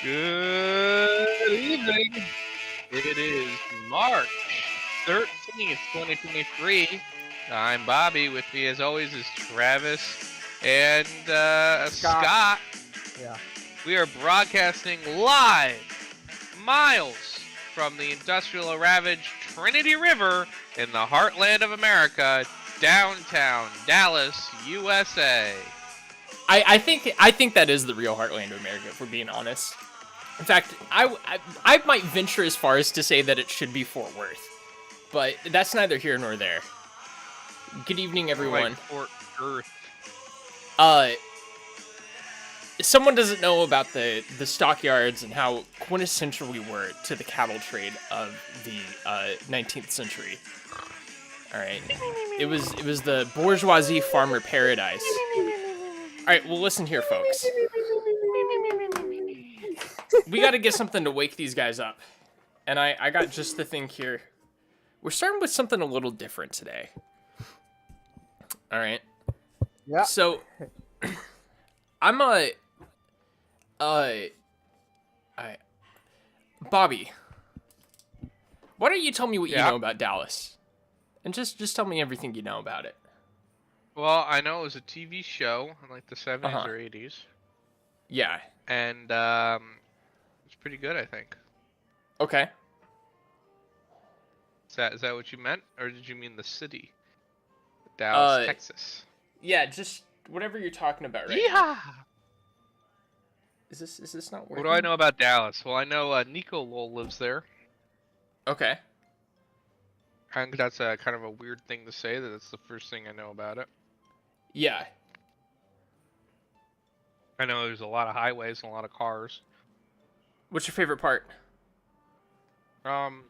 Good evening. It is March 13th, 2023. I'm Bobby. With me, as always, is Travis and Scott. Yeah. We are broadcasting live, miles from the industrial ravaged Trinity River in the heartland of America, downtown Dallas, USA. I think that is the real heartland of America, if we're being honest. In fact, I might venture as far as to say that it should be Fort Worth, but that's neither here nor there. Good evening, everyone. Like Fort Worth. Someone doesn't know about the stockyards and how quintessential we were to the cattle trade of the 19th century. All right, it was the bourgeoisie farmer paradise. All right, well, listen here, folks. We got to get something to wake these guys up. And I got just the thing here. We're starting with something a little different today. All right. Yeah. So, I'm Bobby, why don't you tell me what you know about Dallas? And just tell me everything you know about it. Well, I know it was a TV show in like the 70s or 80s. Yeah. And it's pretty good, I think. Okay. Is that what you meant, or did you mean the city, Dallas, Texas? Yeah, just whatever you're talking about right Yeah. now. Is this not working? What do I know about Dallas? Well, I know Nico Lowell lives there. Okay. I think that's a kind of a weird thing to say. That's the first thing I know about it. Yeah. I know there's a lot of highways and a lot of cars. What's your favorite part? The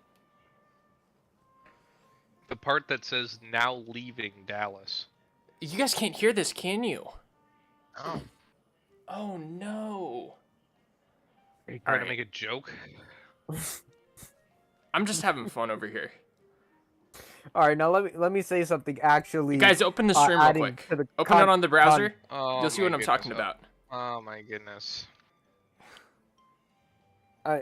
part that says "now leaving Dallas." You guys can't hear this, can you? Oh. Oh no. Are you trying to make a joke? I'm just having fun over here. All right, now let me say something. Actually, You guys, open the stream real quick. Open it on the browser. Oh, You'll see what I'm talking about. Oh my goodness. All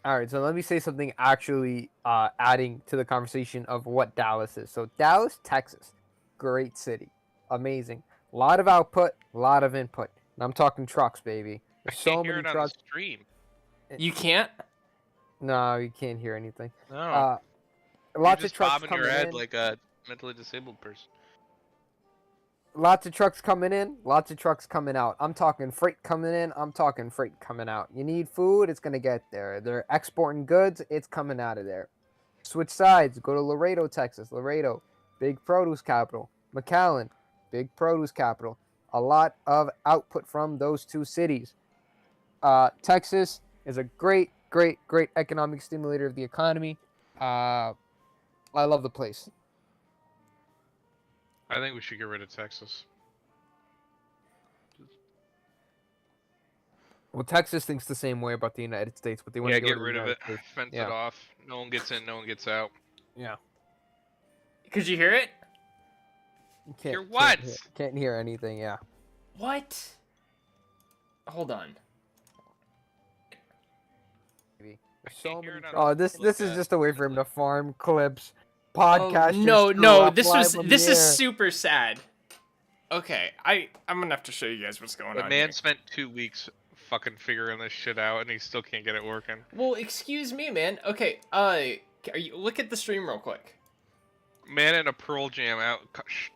right, so let me say something actually adding to the conversation of what Dallas is. So Dallas, Texas, great city, amazing. A lot of output, a lot of input. And I'm talking trucks, baby. There's so many trucks. On the stream. You can't? No, you can't hear anything. No. Lots of just trucks bobbing coming your head in. like a mentally disabled person. Lots of trucks coming in, lots of trucks coming out. I'm talking freight coming in, I'm talking freight coming out. You need food, it's going to get there. They're exporting goods, it's coming out of there. Switch sides, go to Laredo, Texas. Laredo, big produce capital. McAllen, big produce capital. A lot of output from those two cities. Texas is a great, great, great economic stimulator of the economy. I love the place. I think we should get rid of Texas. Well, Texas thinks the same way about the United States, but they want to get rid of it. Fence it off. No one gets in, no one gets out. Yeah. Could you hear it? Hear what? Can't hear anything, yeah. What? Hold on. So many... Oh, this is just a way for him to farm clips. Podcast. No, this is super sad. Okay, I'm gonna have to show you guys what's going on. The man spent 2 weeks fucking figuring this shit out, and he still can't get it working. Well, excuse me, man. Okay, look at the stream real quick. Man in a Pearl Jam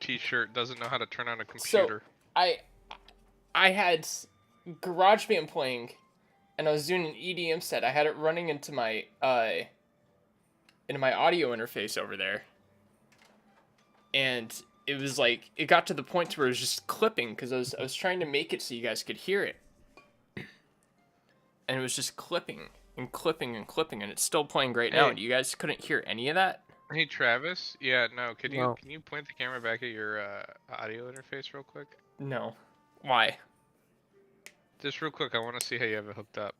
t-shirt doesn't know how to turn on a computer. So, I had GarageBand playing, and I was doing an EDM set. I had it running into my audio interface over there, and it was like it got to the point where it was just clipping because I was trying to make it so you guys could hear it, and it was just clipping and clipping and clipping, and it's still playing right now. And you guys couldn't hear any of that. Hey Travis, yeah, no, can you point the camera back at your audio interface real quick? No, why? Just real quick, I want to see how you have it hooked up.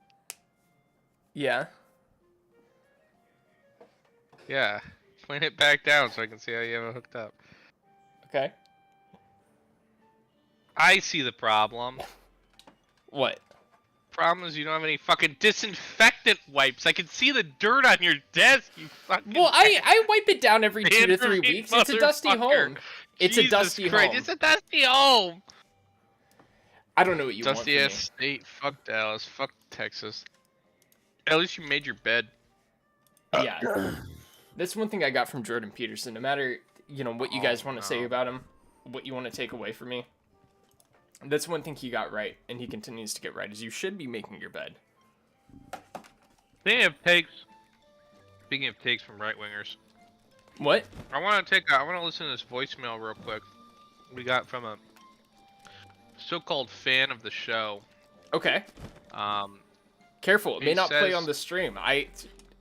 Yeah. Yeah, point it back down so I can see how you have it hooked up. Okay. I see the problem. What? problem is you don't have any fucking disinfectant wipes. I can see the dirt on your desk, you fucking... Well, I wipe it down every 2 to 3 Vandermeat weeks. It's a dusty motherfucker. home. It's a Jesus dusty Christ, home. It's a dusty home. I don't know what you want Dusty from me. ass state. Fuck Dallas. Fuck Texas. At least you made your bed. Yeah. That's one thing I got from Jordan Peterson. No matter, what you guys want to say about him, what you want to take away from me, that's one thing he got right, and he continues to get right, is you should be making your bed. Speaking of takes from right wingers, What? I want to listen to this voicemail real quick. We got from a so-called fan of the show. Okay. Careful, it may not play on the stream.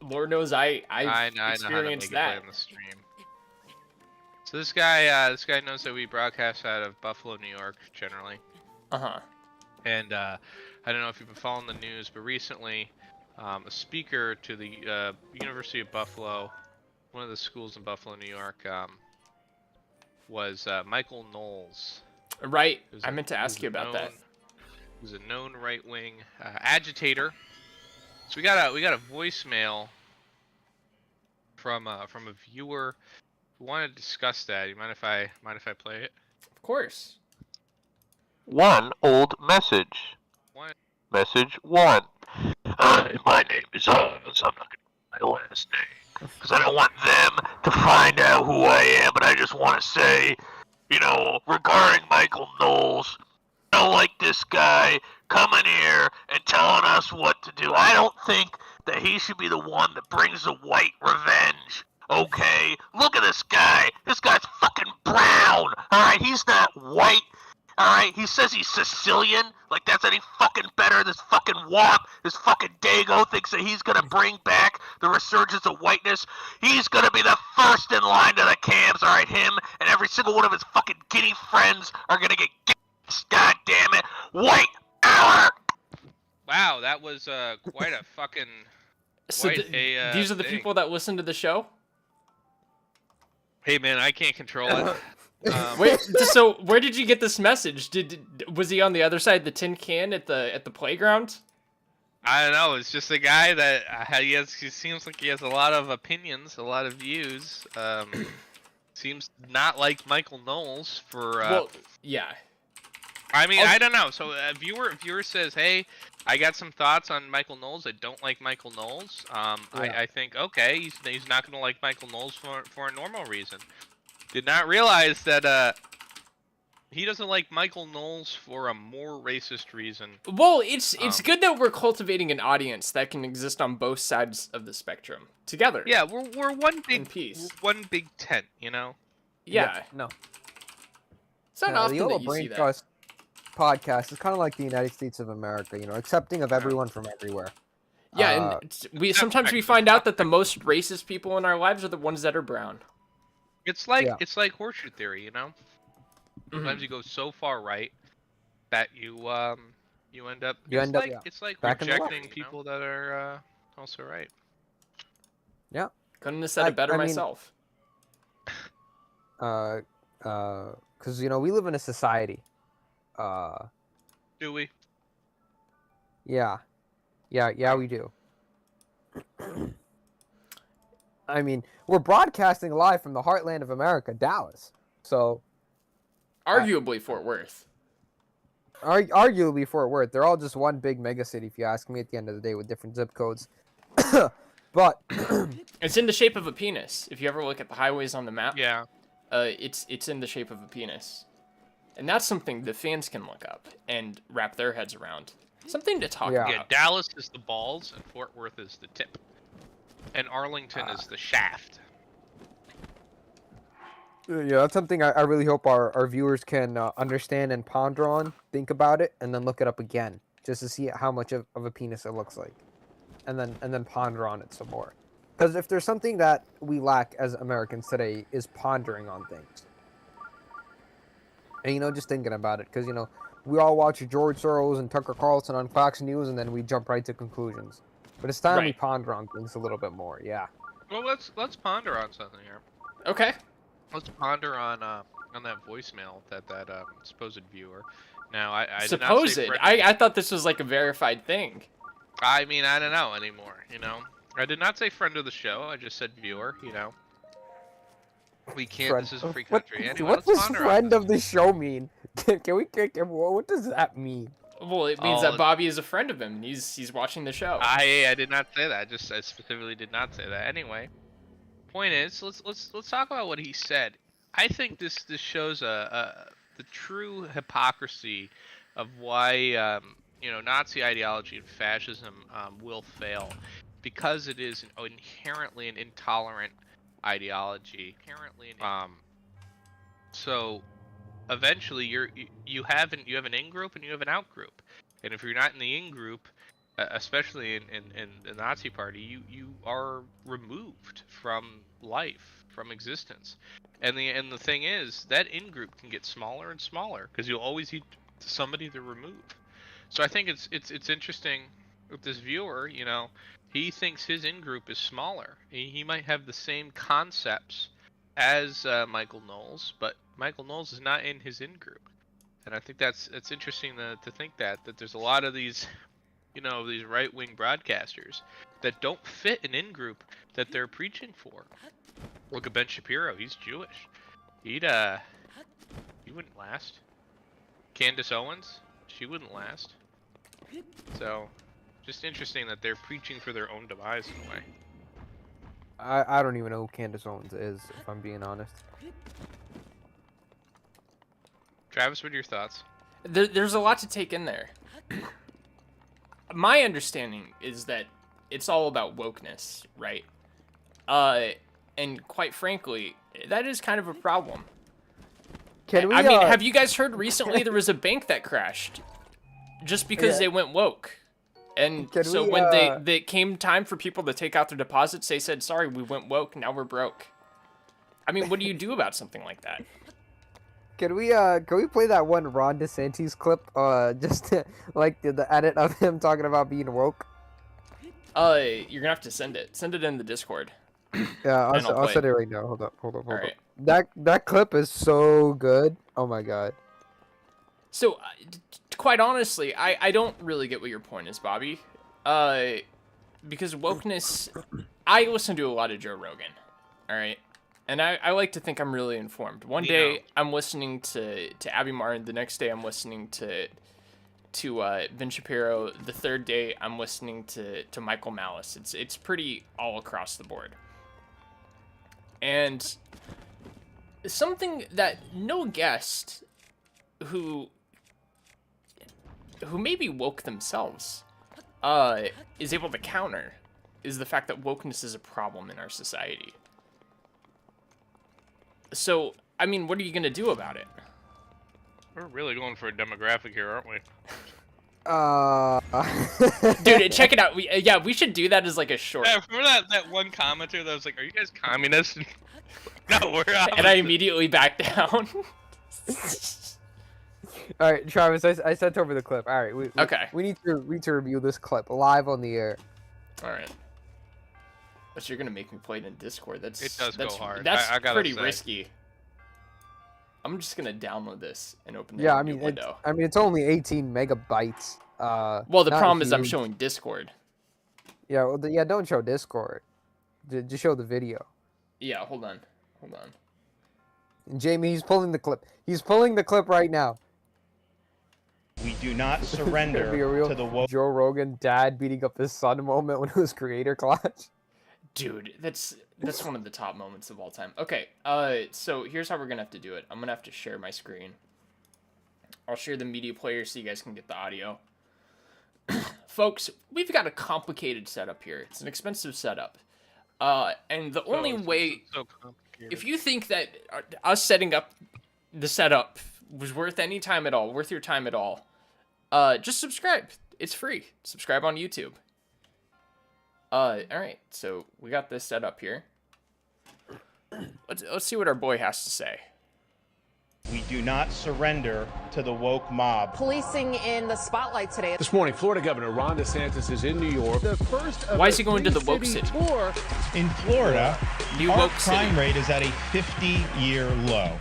Lord knows I've experienced that. On the stream. So this guy knows that we broadcast out of Buffalo, New York, generally. Uh-huh. And I don't know if you've been following the news, but recently, a speaker to the University of Buffalo, one of the schools in Buffalo, New York, was Michael Knowles. Right. I meant to ask you about that. Who's a known right-wing agitator. So we got a voicemail from a viewer who wanted to discuss that. You mind if I play it? Of course. One old message. Message 1. My name is so I'm not gonna my last name because I don't want them to find out who I am, but I just want to say, regarding Michael Knowles, I don't like this guy coming here and telling us what to do. I don't think that he should be the one that brings the white revenge. Okay? Look at this guy. This guy's fucking brown. Alright? He's not white. Alright? He says he's Sicilian. Like that's any fucking better. This fucking wop, this fucking Dago thinks that he's gonna bring back the resurgence of whiteness. He's gonna be the first in line to the camps. Alright? Him and every single one of his fucking giddy friends are gonna get God damn it! White power! Wow, that was quite a fucking. So these are the people that listen to the show? Hey man, I can't control it. Wait, so where did you get this message? Was he on the other side of the tin can at the playground? I don't know. It's just a guy that he seems like he has a lot of opinions, a lot of views. Seems not like Michael Knowles for. Well, yeah. I mean, I don't know. So a viewer says, "Hey, I got some thoughts on Michael Knowles. I don't like Michael Knowles. I think okay, he's not going to like Michael Knowles for a normal reason. Did not realize that he doesn't like Michael Knowles for a more racist reason. Well, it's good that we're cultivating an audience that can exist on both sides of the spectrum together. Yeah, we're one big piece. We're one big tent, you know. Yeah. No. It's not often the Yolo that you see that. Braintrust podcast is kind of like the United States of America, accepting of everyone from everywhere. Yeah, and we sometimes find out that the most racist people in our lives are the ones that are brown. It's like horseshoe theory, you know. Sometimes you go so far right that you end up it's like back rejecting left, people that are also right. Yeah. Couldn't have said it better myself. Because we live in a society. Do we? Yeah, we do. I mean, we're broadcasting live from the heartland of America, Dallas. So, arguably Fort Worth. Arguably Fort Worth. They're all just one big mega city, if you ask me. At the end of the day, with different zip codes. But it's in the shape of a penis. If you ever look at the highways on the map, yeah, it's in the shape of a penis. And that's something the fans can look up and wrap their heads around. Something to talk about. Yeah, Dallas is the balls, and Fort Worth is the tip. And Arlington is the shaft. Yeah, that's something I really hope our viewers can understand and ponder on, think about it, and then look it up again, just to see how much of a penis it looks like. And then ponder on it some more. Because if there's something that we lack as Americans today, is pondering on things. And, just thinking about it. Because, we all watch George Soros and Tucker Carlson on Fox News, and then we jump right to conclusions. But it's time we ponder on things a little bit more, yeah. Well, let's ponder on something here. Okay. Let's ponder on that voicemail that supposed viewer. Now, I did not Supposed. say friend. I thought this was like a verified thing. I mean, I don't know anymore, you know? I did not say friend of the show, I just said viewer, you know? We can't, Friend- this is a free what- country. Anyway, what let's does ponder on friend this. of the show mean? Can we what does that mean? Well, it means Oh, that Bobby is a friend of him, and he's watching the show. I did not say that. I specifically did not say that. Anyway, point is, let's talk about what he said. I think this shows the true hypocrisy of why you know, Nazi ideology and fascism will fail, because it is inherently an intolerant ideology. So eventually you have an in group and you have an out group, and if you're not in the in group, especially in the Nazi Party, you are removed from life, from existence. And the thing is, that in group can get smaller and smaller because you'll always need somebody to remove. So I think it's interesting with this viewer. You know, he thinks his in group is smaller. He might have the same concepts as Michael Knowles, but Michael Knowles is not in his in group. And I think that's interesting to think that there's a lot of these, you know, these right-wing broadcasters that don't fit an in group that they're preaching for. Look at Ben Shapiro, he's Jewish. He wouldn't last. Candace Owens, she wouldn't last. So, just interesting that they're preaching for their own demise in a way. I don't even know who Candace Owens is, if I'm being honest. Travis, what are your thoughts? There's a lot to take in there. My understanding is that it's all about wokeness, right? And quite frankly, that is kind of a problem. Can we? I mean, have you guys heard recently there was a bank that crashed just because Yeah. they went woke? And Can so we, when they came time for people to take out their deposits, they said, "Sorry, we went woke. Now we're broke." I mean, what do you do about something like that? Can we play that one Ron DeSantis clip? Just like the edit of him talking about being woke. You're gonna have to send it. Send it in the Discord. Yeah, And I'll I'll play send it right now. Hold up. Alright. That clip is so good. Oh my god. So, quite honestly, I don't really get what your point is, Bobby. Because wokeness, I listen to a lot of Joe Rogan, all right? And I like to think I'm really informed. One day I'm listening to Abby Martin. The next day I'm listening to Ben Shapiro. The third day I'm listening to Michael Malice. It's pretty all across the board. And something that no guest who maybe woke themselves is able to counter is the fact that wokeness is a problem in our society. So, I mean, what are you gonna do about it? We're really going for a demographic here, aren't we? Dude, check it out. We should do that as like a short. Yeah, remember that one commenter that was like, "Are you guys communists?" No, we're not. And I immediately backed down. All right, Travis, I sent over the clip. All right, Okay. We need to review this clip live on the air. All right. But you're gonna make me play it in Discord. That's It does go hard. That's I gotta pretty say. risky. I'm just gonna download this and open the Yeah, I new mean, window. it's only 18 megabytes. Well, the not problem is I'm huge. showing Discord. Yeah, well, yeah. Don't show Discord. Just show the video. Yeah, hold on. And Jamie, he's pulling the clip. He's pulling the clip right now. We do not surrender Be a real to the woke. Joe Rogan dad beating up his son moment when it was creator clash. Dude, that's one of the top moments of all time. Okay, so here's how we're gonna have to do it. I'm gonna have to share my screen. I'll share the media player so you guys can get the audio. Folks, we've got a complicated setup here. It's an expensive setup. And the only way, So complicated. if you think that us setting up the setup was worth any time at all, worth your time at all, just subscribe. It's free. Subscribe on YouTube. Alright, so we got this set up here. Let's see what our boy has to say. We do not surrender to the woke mob. Policing in the spotlight today. This morning, Florida Governor Ron DeSantis is in New York. The first of Why is he going to the woke city? In Florida, New our woke crime city. rate is at a 50-year low.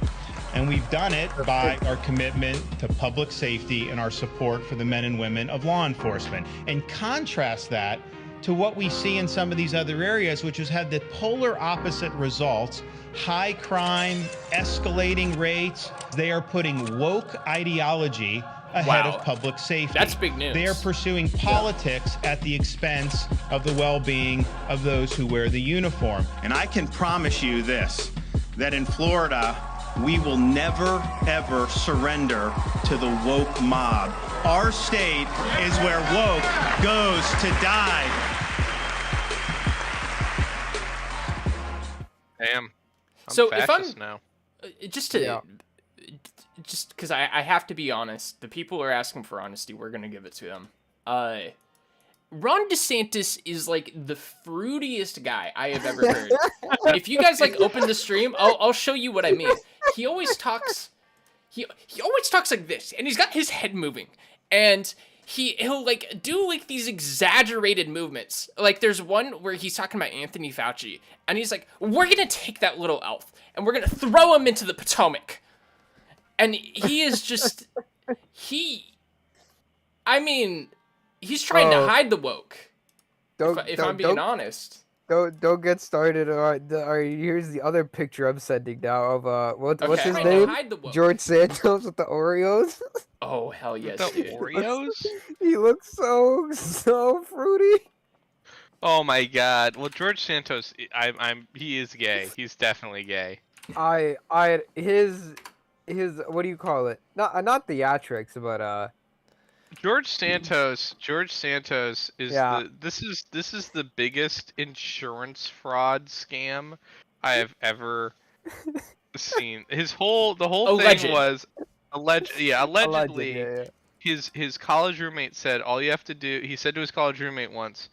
And we've done it by our commitment to public safety and our support for the men and women of law enforcement. And contrast that to what we see in some of these other areas, which has had the polar opposite results. High crime, escalating rates. They are putting woke ideology ahead of public safety. That's big news. They are pursuing politics at the expense of the well-being of those who wear the uniform. And I can promise you this, that in Florida, we will never, ever surrender to the woke mob. Our state is where woke goes to die. Damn. So if I'm now. just because I have to be honest, the people are asking for honesty. We're gonna give it to them. Ron DeSantis is like the fruitiest guy I have ever heard. If you guys like open the stream, I'll show you what I mean. He always talks. He always talks like this, and he's got his head moving, and he'll like do like these exaggerated movements. Like there's one where he's talking about Anthony Fauci, and he's like, "We're gonna take that little elf, and we're gonna throw him into the Potomac." And he is just I mean, he's trying to hide the woke. If I'm being honest. Don't get started. Here's the other picture I'm sending now of what's his name? George Santos with the Oreos. Oh hell yes, the dude. Oreos? He looks so fruity. Oh my god. Well, George Santos, he is gay. He's definitely gay. His what do you call it? Not theatrics, but George Santos is this is the biggest insurance fraud scam I have ever seen. The whole thing was allegedly. His college roommate said all you have to do. He said to his college roommate once,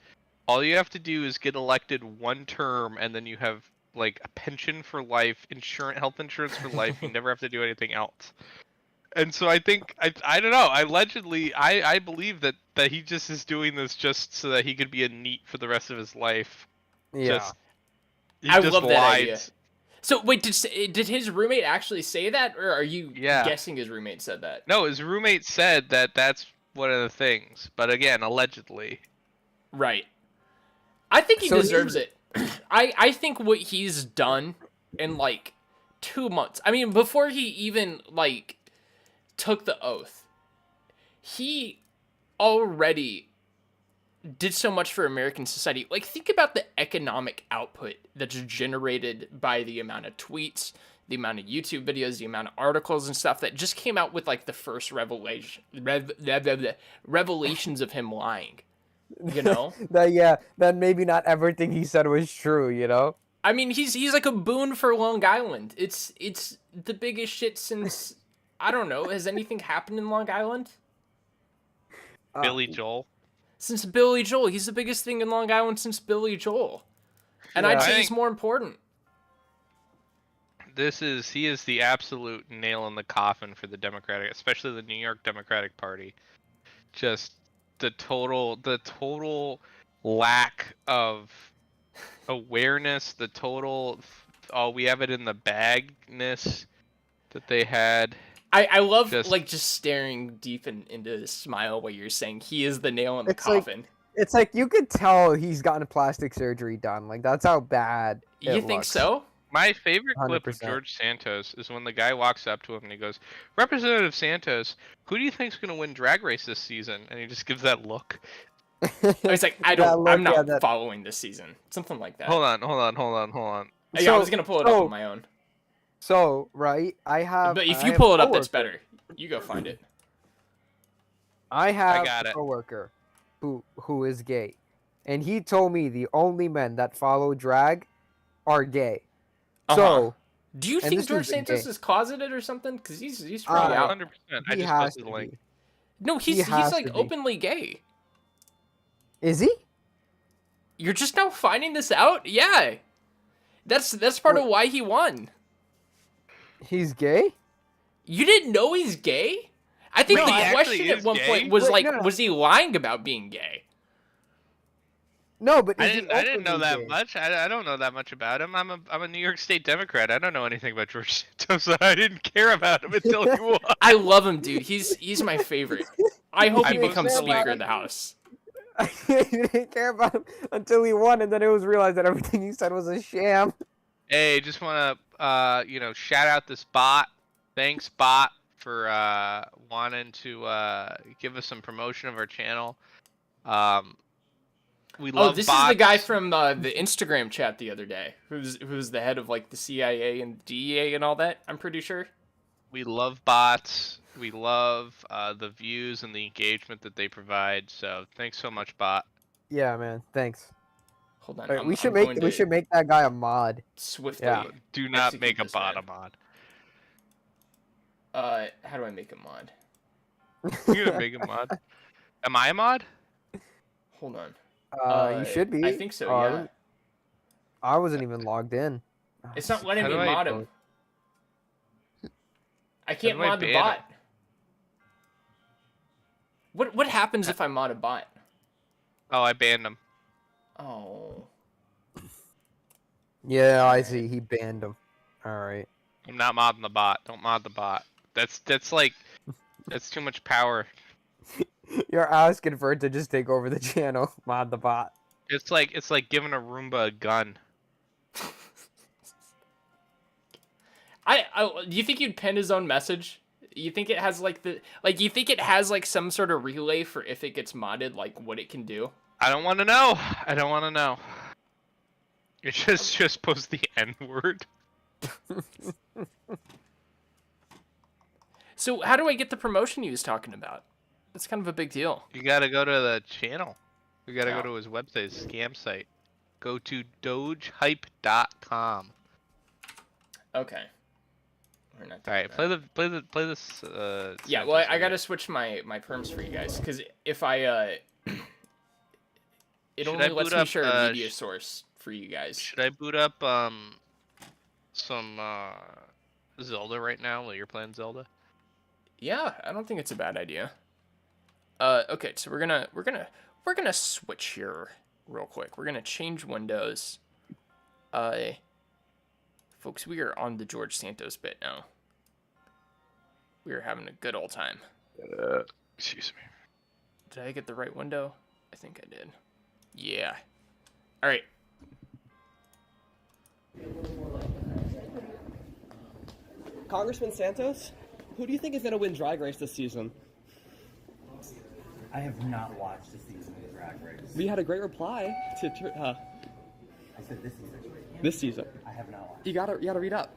all you have to do is get elected one term, and then you have like a pension for life, health insurance for life. You never have to do anything else. And so I think I don't know. I believe that he just is doing this just so that he could be a NEET for the rest of his life. Yeah, I love that idea. So wait, did his roommate actually say that, or are you guessing his roommate said that? No, his roommate said that that's one of the things. But again, allegedly. Right. I think he deserves it. I think what he's done in like 2 months. I mean, before he even like took the oath, he already did so much for American society. Like, think about the economic output that's generated by the amount of tweets, the amount of YouTube videos, the amount of articles and stuff that just came out with like the first revelations of him lying. You know? that maybe not everything he said was true, you know? I mean, he's like a boon for Long Island. It's the biggest shit since, I don't know, has anything happened in Long Island? Billy Joel. Since Billy Joel. He's the biggest thing in Long Island since Billy Joel. And I'd say he's more important. He is the absolute nail in the coffin for the Democratic, especially the New York Democratic Party. Just the total lack of awareness, the total we have it in the bagness that they had. I love just staring deep into his smile while you're saying he is the nail in the coffin. It's like you could tell he's gotten plastic surgery done. Like, that's how bad it looks. You think so? My favorite clip 100%. of George Santos is when the guy walks up to him and he goes, "Representative Santos, who do you think's going to win Drag Race this season?" And he just gives that look. It's like, I'm not following this season. Something like that. Hold on. Yeah, I was going to pull it up on my own. So, right, But if you pull it up, that's better. You go find it. I have a coworker who is gay. And he told me the only men that follow drag are gay. So, do you think George Santos is closeted or something? Because he's pretty out. 100%. I just posted the link. No, he's like openly gay. Is he? You're just now finding this out? Yeah. That's part of why he won. He's gay? You didn't know he's gay? I think the question at one point was was he lying about being gay? No, but I is he didn't know openly that gay? much. I don't know that much about him. I'm a New York State Democrat. I don't know anything about George Santos. I didn't care about him until he won. I love him, dude. He's my favorite. I hope I he becomes posted a Speaker link. of the House. You didn't care about him until he won, and then it was realized that everything he said was a sham. Hey, just want to shout out this bot. Thanks, bot, for wanting to give us some promotion of our channel. We Oh, love this bots. is the guy from the Instagram chat the other day, who's the head of like the CIA and DEA and all that. I'm pretty sure. We love bots. We love the views and the engagement that they provide. So thanks so much, bot. Yeah, man. Thanks. Hold on. Alright, we should I'm make going we to should make that guy a mod. swiftly. Yeah. Do not execute make a this bot man. a mod. How do I make a mod? You're gonna make a mod. Am I a mod? Hold on. You should be. I think so. Yeah. I wasn't even logged in. It's not letting How me do I mod him. I can't do I mod the ban bot. What happens if I mod a bot? Oh, I banned him. Oh. Yeah, I see. He banned him. All right. I'm not modding the bot. Don't mod the bot. That's too much power. You're asking for it to just take over the channel. Mod the bot. It's like giving a Roomba a gun. Do you think you'd pen his own message? You think it has you think it has like some sort of relay for if it gets modded, like what it can do? I don't want to know. I don't want to know. It just post the N word. So how do I get the promotion he was talking about? That's kind of a big deal. You gotta go to the channel. You gotta Yeah. go to his website, his scam site. Go to dogehype.com. Okay. We're not All right, doing that. play this. Yeah, well, I gotta switch my perms for you guys because if I it Should only I lets boot me up, share a media source for you guys. Should I boot up some Zelda right now while you're playing Zelda? Yeah, I don't think it's a bad idea. Okay, so we're gonna switch here real quick. We're gonna change windows. Folks, we are on the George Santos bit now. We are having a good old time. Excuse me. Did I get the right window? I think I did. Yeah. All right. Congressman Santos, who do you think is going to win Drag Race this season? I have not watched the season of Drag Race. We had a great reply to I said this season. this season. I have not watched. You gotta read up.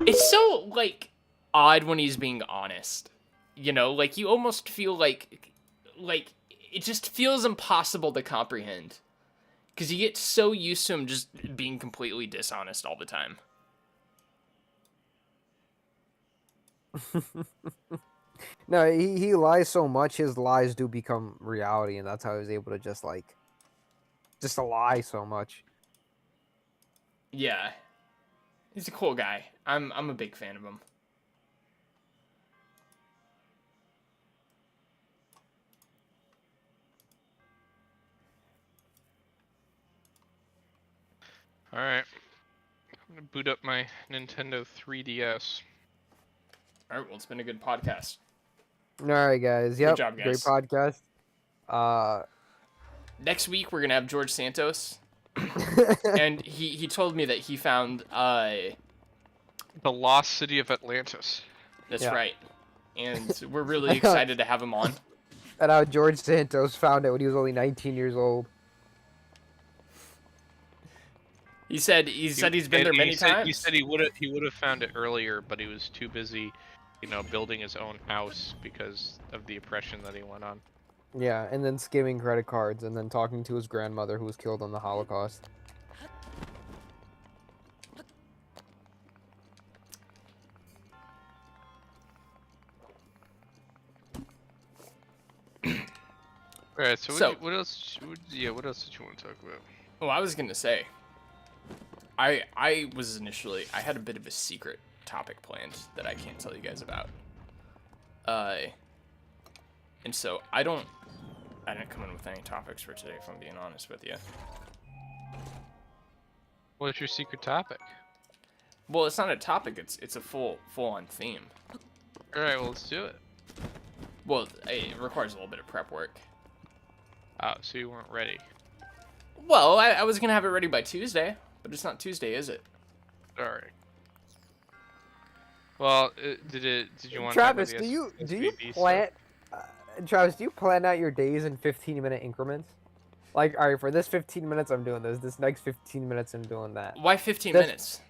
It's so like odd when he's being honest. You know, like you almost feel like it just feels impossible to comprehend. Cuz you get so used to him just being completely dishonest all the time. No, he lies so much, his lies do become reality, and that's how he's able to just to lie so much. Yeah. He's a cool guy. I'm a big fan of him. All right. I'm gonna boot up my Nintendo 3DS. All right, well, it's been a good podcast. All right, guys. Yep, job, great guys. podcast. Next week we're going to have George Santos. And he told me that he found The Lost City of Atlantis. that's Yeah. right. And we're really excited to have him on. And how George Santos found it when he was only 19 years old. He said he's been there many times. He said he would have found it earlier, but he was too busy, building his own house because of the oppression that he went on. Yeah, and then skimming credit cards, and then talking to his grandmother who was killed in the Holocaust. All right, so, So- what else? What else did you want to talk about? Oh, I was going to say I had a bit of a secret topic planned that I can't tell you guys about. And so I don't I didn't come in with any topics for today, if I'm being honest with you. What's your secret topic? Well, it's not a topic. It's a full-on theme. All right, well, let's do it. Well, it requires a little bit of prep work. Oh, so you weren't ready. Well, I was gonna have it ready by Tuesday, but it's not Tuesday, is it? All right. Well, did you want Travis, to do you SVB plan? Travis, do you plan out your days in 15-minute increments? Like, all right, for this 15 minutes, I'm doing this. This next 15 minutes, I'm doing that. Why 15 minutes?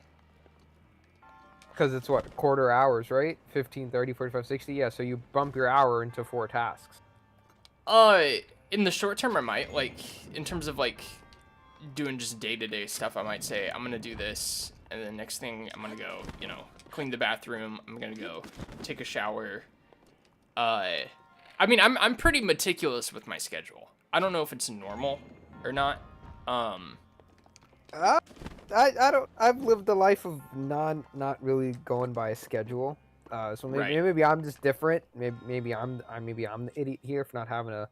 Because it's what, quarter hours, right? 15, 30, 45, 60. Yeah, so you bump your hour into 4 tasks. In the short term, I might, like, in terms of, like, doing just day-to-day stuff, I might say, I'm gonna do this, and then next thing, I'm gonna go, you know, clean the bathroom, I'm gonna go take a shower. I mean, I'm pretty meticulous with my schedule. I don't know if it's normal or not. I don't. I've lived a life of not really going by a schedule. So maybe I'm just different. Maybe I'm the idiot here for not having a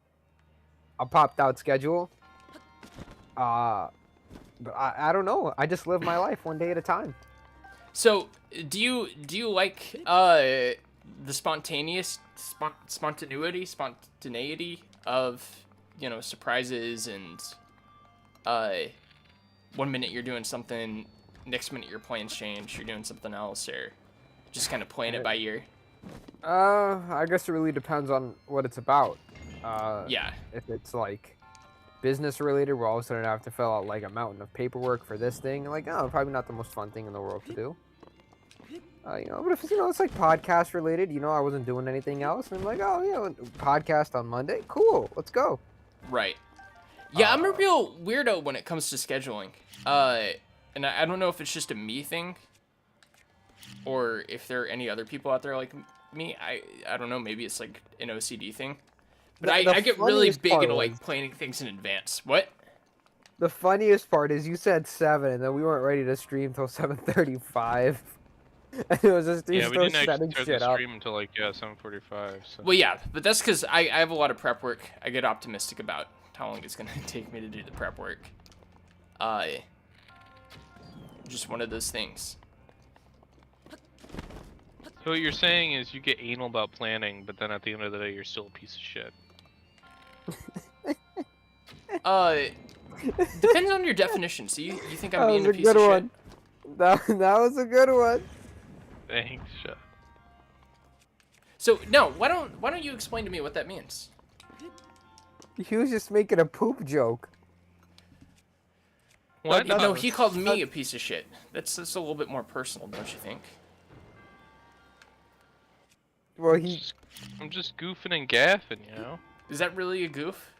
popped out schedule. But I don't know. I just live my life one day at a time. So do you like the spontaneity of, you know, surprises and 1 minute you're doing something, next minute your plans change, you're doing something else, or just kind of playing it by ear? I guess it really depends on what it's about. Yeah. If it's like business related, where all of a sudden I have to fill out like a mountain of paperwork for this thing, like, oh, probably not the most fun thing in the world to do. You know, but if it's like podcast related, you know, I wasn't doing anything else, and I'm like, oh, podcast on Monday, cool, let's go. Right. Yeah, I'm a real weirdo when it comes to scheduling. And I don't know if it's just a me thing, or if there are any other people out there like me. I don't know. Maybe it's like an OCD thing. But I get really big into like planning things in advance. What? The funniest part is you said 7, and then we weren't ready to stream till 7:35. And it was just we didn't actually start the up. stream until like 7:45. So. Well, yeah, but that's because I have a lot of prep work. I get optimistic about how long it's gonna take me to do the prep work. Just one of those things. So what you're saying is you get anal about planning, but then at the end of the day, you're still a piece of shit. Depends on your definition. So you think I'm being a piece good of one. shit? That was a good one. Thanks, shut. So no, why don't you explain to me what that means? He was just making a poop joke. What? No, he called me a piece of shit. That's a little bit more personal, don't you think? Well, I'm just goofing and gaffing, you know. Is that really a goof?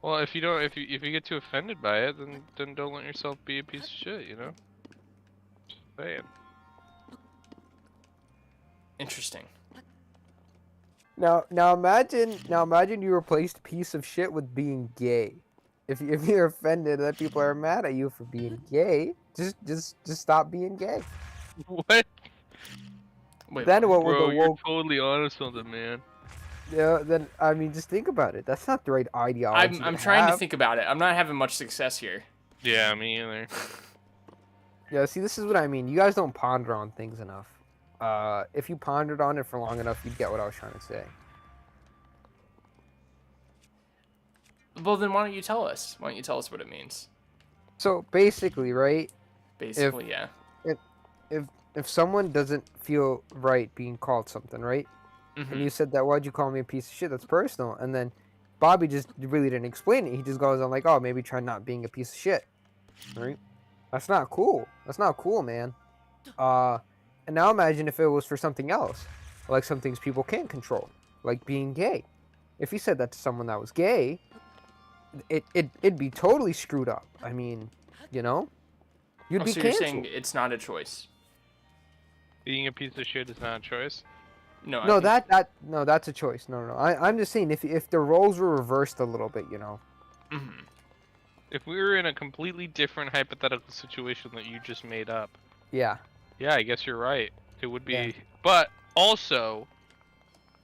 Well, if you get too offended by it, then don't let yourself be a piece of shit, you know. Just saying. Interesting. Now imagine you replaced piece of shit with being gay. If you're offended that people are mad at you for being gay, just stop being gay. What? Wait, then what Bro, would the you're woke? totally honest with it, man. Yeah, then I mean, just think about it. That's not the right ideology. I'm trying to think about it. I'm not having much success here. Yeah, me either. Yeah, see, this is what I mean. You guys don't ponder on things enough. If you pondered on it for long enough, you'd get what I was trying to say. Well, then why don't you tell us? Why don't you tell us what it means? So basically, right? Basically, yeah. If someone doesn't feel right being called something, right? Mm-hmm. And you said that, why'd you call me a piece of shit? That's personal. And then Bobby just really didn't explain it. He just goes on like, oh, maybe try not being a piece of shit, right? That's not cool. That's not cool, man. And now imagine if it was for something else, like some things people can't control, like being gay. If you said that to someone that was gay, it'd be totally screwed up. I mean, you know, you'd be so canceled. you're saying it's not a choice? Being a piece of shit is not a choice. No, that's a choice. No. I'm just saying if the roles were reversed a little bit, you know. Mm-hmm. If we were in a completely different hypothetical situation that you just made up. Yeah. Yeah, I guess you're right. It would be, Yeah. but also,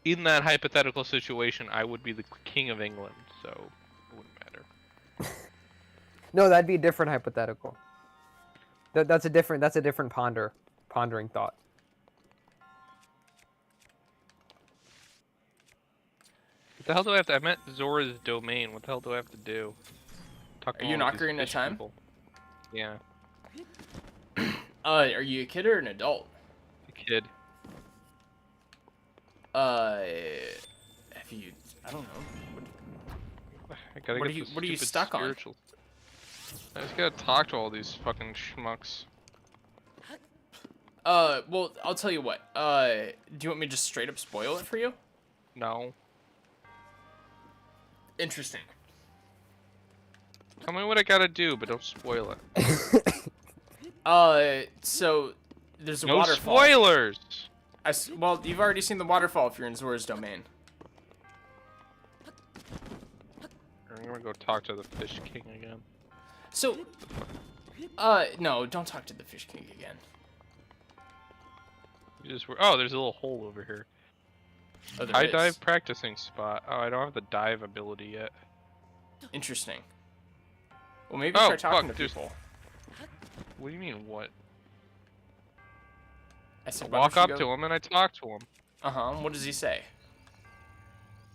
in that hypothetical situation, I would be the king of England, so it wouldn't matter. No, that'd be a different hypothetical. That's a different pondering thought. What the hell do I have to? I meant Zora's domain. What the hell do I have to do? Talk to Are you all of these knockering a fish time? people. Yeah, Are you a kid or an adult? a kid. Have you? I don't know. I gotta What get are you- the what are you stupid stuck on? spiritual- I just gotta talk to all these fucking schmucks. Well, I'll tell you what. Do you want me to just straight up spoil it for you? No. Interesting. Tell me what I gotta do, but don't spoil it. So there's a No waterfall. spoilers! Well, you've already seen the waterfall if you're in Zora's domain. I'm gonna go talk to the Fish King again. So, no, don't talk to the Fish King again. Oh, there's a little hole over here. Oh, there High is. dive practicing spot. Oh, I don't have the dive ability yet. Interesting. Well, maybe Oh, try talking fuck, to there's- people. What do you mean, what? I said, I why walk don't up you to him and I talk to him. Uh-huh. What does he say?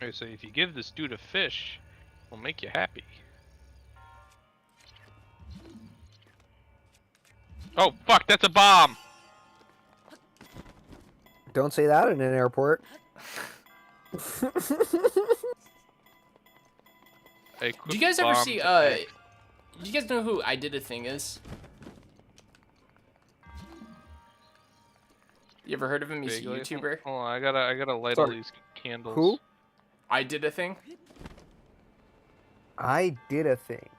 I say, if you give this dude a fish, it'll make you happy. Oh, fuck, that's a bomb! Don't say that in an airport. Do you guys ever see, do you guys know who I Did a Thing is? You ever heard of him? He's a Vaguely. YouTuber. Hold on, I gotta light all these candles. Who? I Did a Thing? I Did a Thing.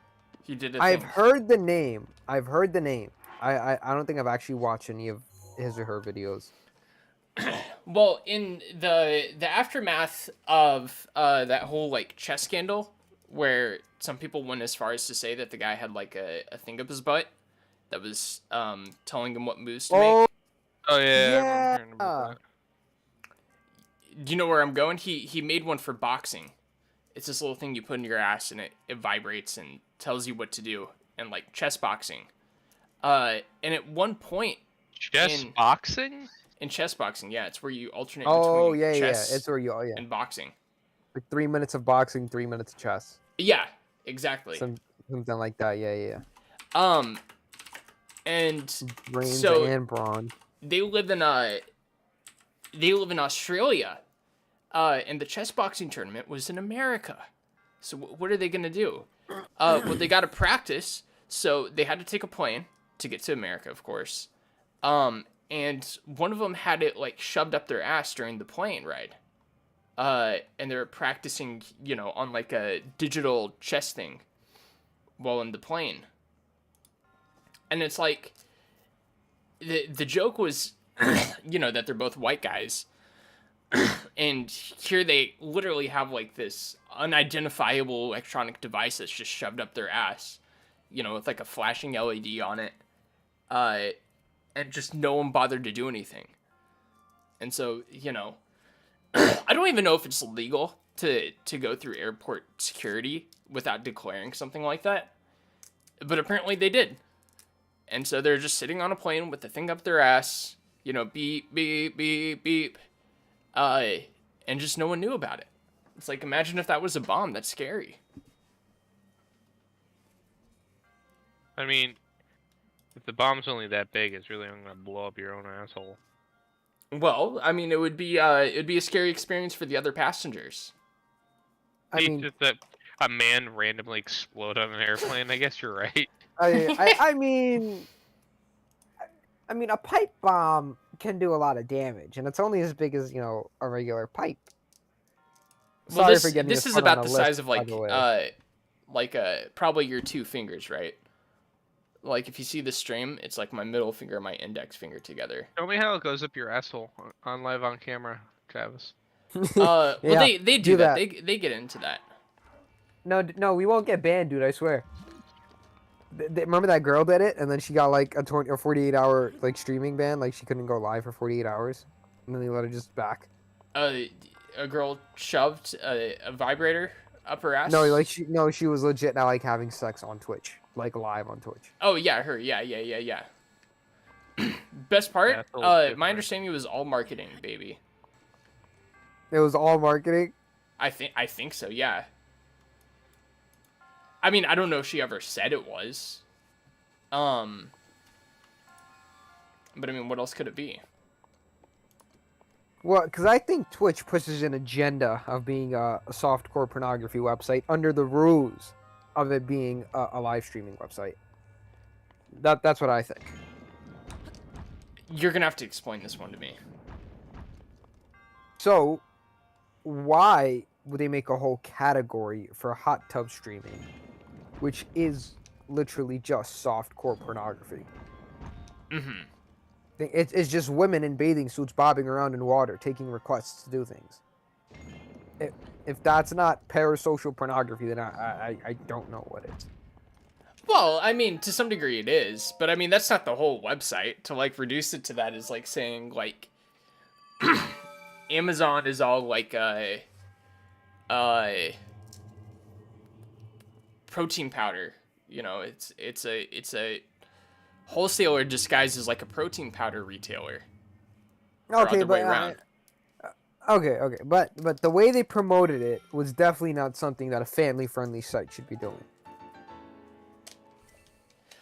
He did a I've thing. heard the name. I've heard the name. I don't think I've actually watched any of his or her videos. Well, in the aftermath of that whole like chess scandal, where some people went as far as to say that the guy had like a thing up his butt that was telling him what moves to make. Oh yeah, I remember Yeah. hearing about that. Do you know where I'm going? He made one for boxing. It's this little thing you put in your ass and it vibrates and tells you what to do, and like chess boxing. And at one point Chess boxing? in chess boxing, yeah, it's where you alternate Oh between yeah, chess it's where you. Oh yeah. and boxing. Like 3 minutes of boxing, 3 minutes of chess. Yeah, exactly. Something like that. Yeah. And Brains So- and brawn. they live in Australia, and the chess boxing tournament was in America. So what are they gonna do? Well, they got to practice, so they had to take a plane to get to America, of course. And one of them had it like shoved up their ass during the plane ride. And they were practicing, on like a digital chess thing while in the plane. And it's like the joke was, that they're both white guys. And here they literally have like this unidentifiable electronic device that's just shoved up their ass, with like a flashing LED on it. And just no one bothered to do anything. And so, I don't even know if it's legal to go through airport security without declaring something like that. But apparently they did. And so they're just sitting on a plane with the thing up their ass, beep, beep, beep, beep. And just no one knew about it. It's like, imagine if that was a bomb. That's scary. I mean, if the bomb's only that big, it's really only gonna blow up your own asshole. Well, I mean, it'd be a scary experience for the other passengers. I It's mean, just that a man randomly explode on an airplane. I guess you're right. I mean, a pipe bomb can do a lot of damage, and it's only as big as a regular pipe. Well, Sorry this for getting this this is put on about a the list, size of by the way. probably your 2 fingers, right? Like if you see the stream, it's like my middle finger and my index finger together. Show me how it goes up your asshole on live on camera, Travis. Well, Yeah, they do that. They get into that. No, we won't get banned, dude. I swear. Remember that girl did it, and then she got like a 48-hour like streaming ban, like she couldn't go live for 48 hours, and then they let her just back. a girl shoved a vibrator up her ass? No, like she was legit now like having sex on Twitch, like live on Twitch. Oh yeah, her. Yeah. Best part, Yeah, it's a little my different. understanding was all marketing, baby. It was all marketing. I think so, yeah. I mean, I don't know if she ever said it was. But I mean, what else could it be? Well, because I think Twitch pushes an agenda of being a softcore pornography website under the rules of it being a live streaming website. That's what I think. You're gonna have to explain this one to me. So, why would they make a whole category for hot tub streaming, which is literally just softcore pornography? Mm-hmm. It's just women in bathing suits bobbing around in water, taking requests to do things. If that's not parasocial pornography, then I don't know what is. Well, I mean, to some degree it is, but I mean, that's not the whole website. To, like, reduce it to that is like saying, like, Amazon is all, like, protein powder. You know, it's a wholesaler disguised as, like, a protein powder retailer. Or Okay, other way around. Okay, but the way they promoted it was definitely not something that a family-friendly site should be doing.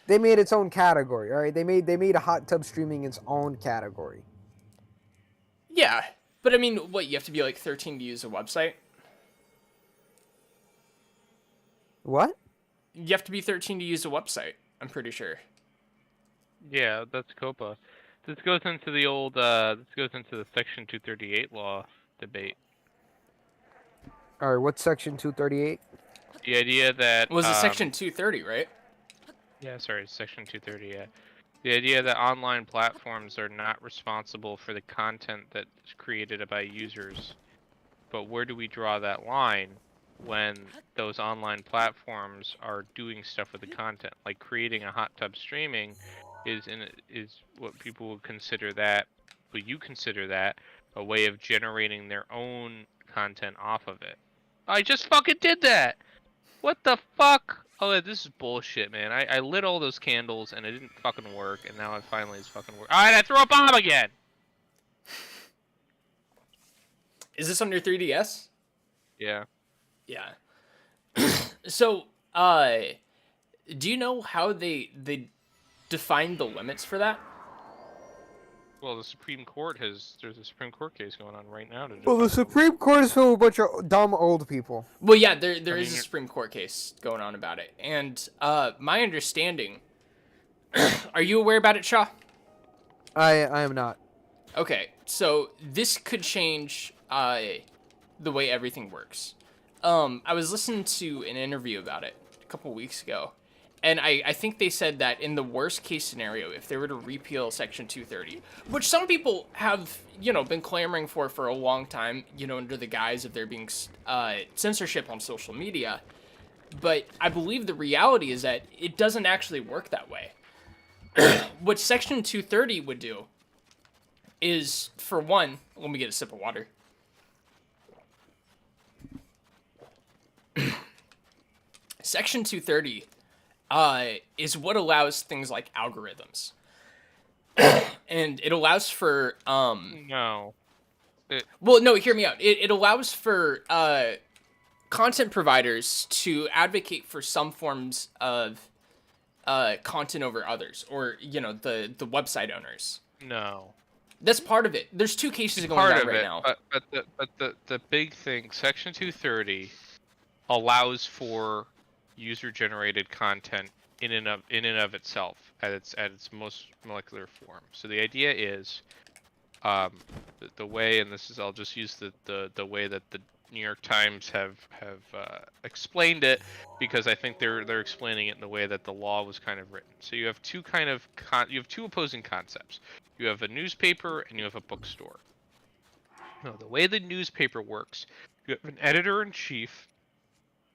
They made its own category, all right? They made a hot tub streaming its own category. Yeah, but I mean, what, you have to be, like, 13 to use a website? What? You have to be 13 to use a website, I'm pretty sure. Yeah, that's COPA. This goes into the old, this goes into the Section 238 law debate. All right, what's Section 238? The idea that... Was it Section 230, right? Yeah, sorry, Section 230, yeah. The idea that online platforms are not responsible for the content that's created by users. But where do we draw that line when those online platforms are doing stuff with the content? Like creating a hot tub streaming is what people would consider that, what you consider that, a way of generating their own content off of it. I just fucking did that! What the fuck? Oh, this is bullshit, man. I lit all those candles and it didn't fucking work, and now it finally is fucking work. Alright, I threw a bomb again! Is this on your 3DS? Yeah. Yeah. So, do you know how they define the limits for that? Well, the Supreme Court there's a Supreme Court case going on right now to Well, the Supreme Court is filled with a bunch of dumb old people. Well, yeah, there is a Supreme Court case going on about it. And my understanding... Are you aware about it, Shaw? I am not. Okay, so this could change the way everything works. I was listening to an interview about it a couple weeks ago, and I think they said that in the worst case scenario, if they were to repeal Section 230, which some people have, been clamoring for a long time, under the guise of there being censorship on social media, but I believe the reality is that it doesn't actually work that way. What Section 230 would do is, for one, let me get a sip of water. Section 230 is what allows things like algorithms. And it allows for... No. Well, no, hear me out. It allows for content providers to advocate for some forms of content over others, or, the website owners. No. That's part of it. There's two cases going on right now. But the big thing, Section 230 allows for user-generated content in and of itself at its most molecular form. So the idea is, the way, and this is, I'll just use the way that the New York Times have explained it, because I think they're explaining it in the way that the law was kind of written. So you have two opposing concepts. You have a newspaper and you have a bookstore. Now, the way the newspaper works, you have an editor-in-chief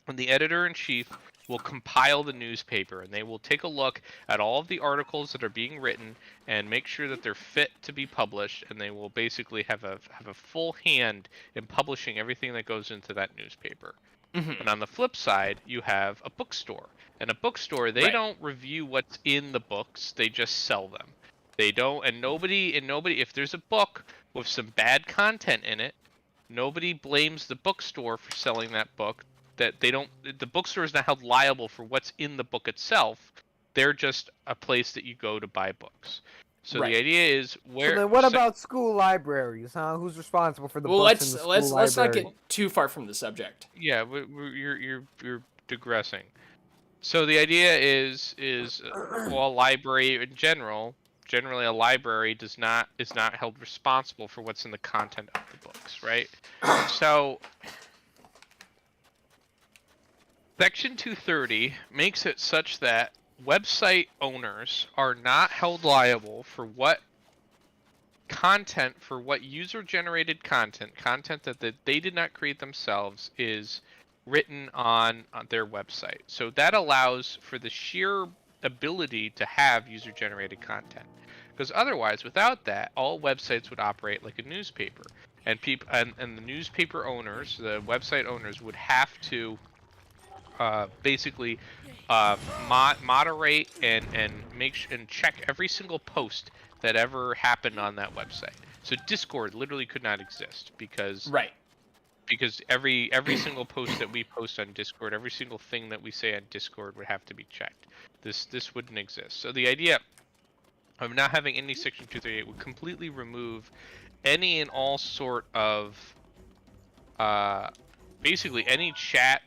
and the editor-in-chief will compile the newspaper, and they will take a look at all of the articles that are being written and make sure that they're fit to be published, and they will basically have a full hand in publishing everything that goes into that newspaper. And on the flip side, you have a bookstore. And a bookstore, they Right. don't review what's in the books, they just sell them. They don't, and nobody, if there's a book with some bad content in it, nobody blames the bookstore for selling that book. That they don't, the bookstore is not held liable for what's in the book itself. They're just a place that you go to buy books. So Right. the idea is where. So then, what about school libraries? Huh? Who's responsible for the Well, books in the school library? let's not get too far from the subject. Yeah, you're digressing. So the idea is well, a library in generally a library is not held responsible for what's in the content of the books, right? So Section 230 makes it such that website owners are not held liable for what user-generated content that they did not create themselves, is written on their website. So that allows for the sheer ability to have user-generated content. Because otherwise, without that, all websites would operate like a newspaper, and the newspaper owners, the website owners, would have to basically moderate and check every single post that ever happened on that website. So Discord literally could not exist because every single post that we post on Discord, every single thing that we say on Discord would have to be checked. This wouldn't exist. So the idea of not having any Section 238 would completely remove any and all sort of basically any chat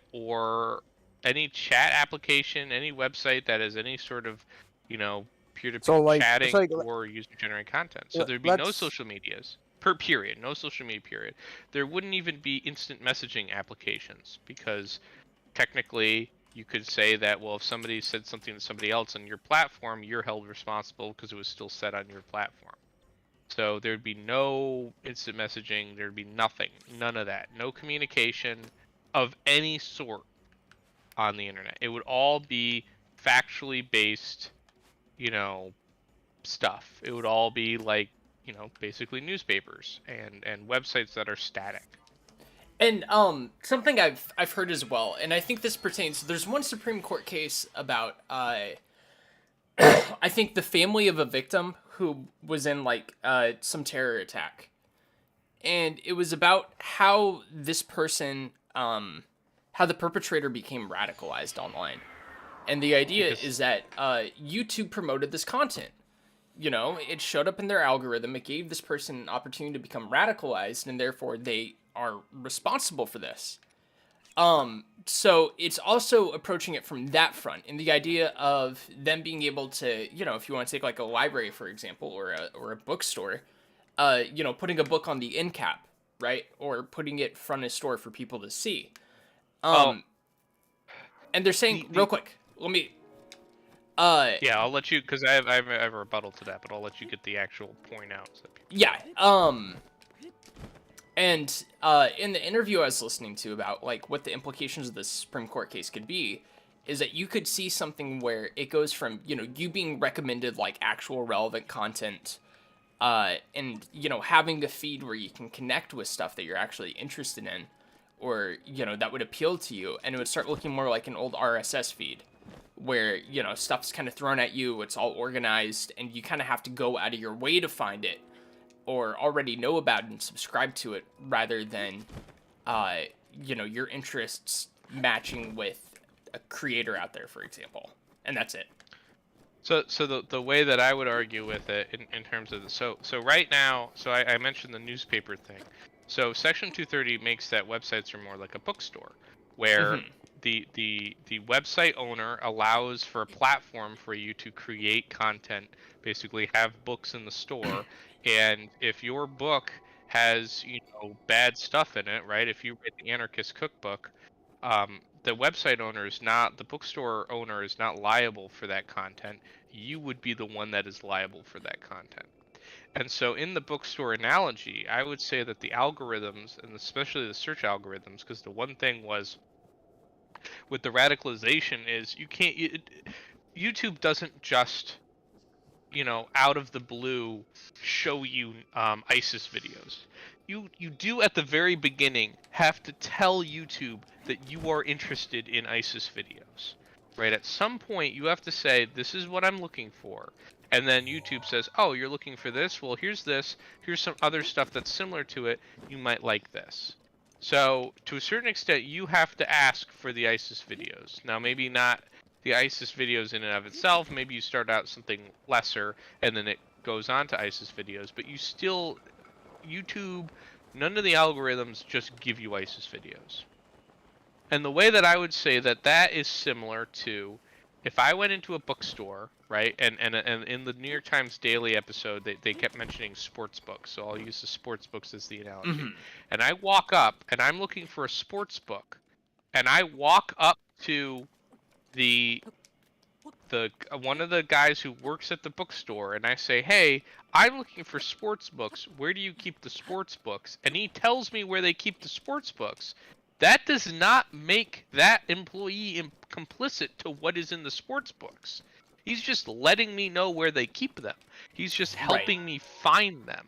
application, any website that has any sort of, peer-to-peer chatting or user-generated content. So there'd be no social medias. No social media, period. There wouldn't even be instant messaging applications, because technically you could say that, well, if somebody said something to somebody else on your platform, you're held responsible because it was still said on your platform. So there'd be no instant messaging, there'd be nothing, none of that. No communication of any sort on the internet. It would all be factually based, stuff. It would all be like, basically newspapers and websites that are static. And something I've heard as well, and I think this pertains. There's one Supreme Court case about I think the family of a victim who was in like some terror attack, and it was about how this person how the perpetrator became radicalized online. And the idea is that YouTube promoted this content. It showed up in their algorithm. It gave this person an opportunity to become radicalized, and therefore they are responsible for this. So it's also approaching it from that front, and the idea of them being able to, if you want to take like a library, for example, or a bookstore, putting a book on the end cap, right? Or putting it front of store for people to see. And they're saying, real quick, let me... yeah, I'll let you, because I have a rebuttal to that, but I'll let you get the actual point out. So yeah, and in the interview I was listening to about like what the implications of this Supreme Court case could be, is that you could see something where it goes from, you being recommended like actual relevant content, and, having a feed where you can connect with stuff that you're actually interested in, or, that would appeal to you, and it would start looking more like an old RSS feed, where, stuff's kind of thrown at you, it's all organized, and you kind of have to go out of your way to find it, or already know about it and subscribe to it, rather than, your interests matching with a creator out there, for example. And that's it. So the way that I would argue with it in terms of so right now, so I mentioned the newspaper thing. So Section 230 makes that websites are more like a bookstore, where the website owner allows for a platform for you to create content, basically have books in the store, and if your book has bad stuff in it, right? If you read the Anarchist Cookbook, the website owner is not, the bookstore owner is not liable for that content. You would be the one that is liable for that content. And so in the bookstore analogy, I would say that the algorithms, and especially the search algorithms, because the one thing was with the radicalization is YouTube doesn't just, out of the blue show you ISIS videos. You do at the very beginning have to tell YouTube that you are interested in ISIS videos. Right? At some point you have to say, this is what I'm looking for. And then YouTube says, oh, you're looking for this? Well, here's this. Here's some other stuff that's similar to it. You might like this. So, to a certain extent, you have to ask for the ISIS videos. Now, maybe not the ISIS videos in and of itself. Maybe you start out something lesser, and then it goes on to ISIS videos. But you still, YouTube, none of the algorithms just give you ISIS videos. And the way that I would say that is similar to, if I went into a bookstore, right, and in the New York Times Daily episode, they kept mentioning sports books, so I'll use the sports books as the analogy. Mm-hmm. And I walk up, and I'm looking for a sports book, and I walk up to the one of the guys who works at the bookstore, and I say, hey, I'm looking for sports books. Where do you keep the sports books? And he tells me where they keep the sports books. That does not make that employee complicit to what is in the sports books. He's just letting me know where they keep them. He's just helping me find them.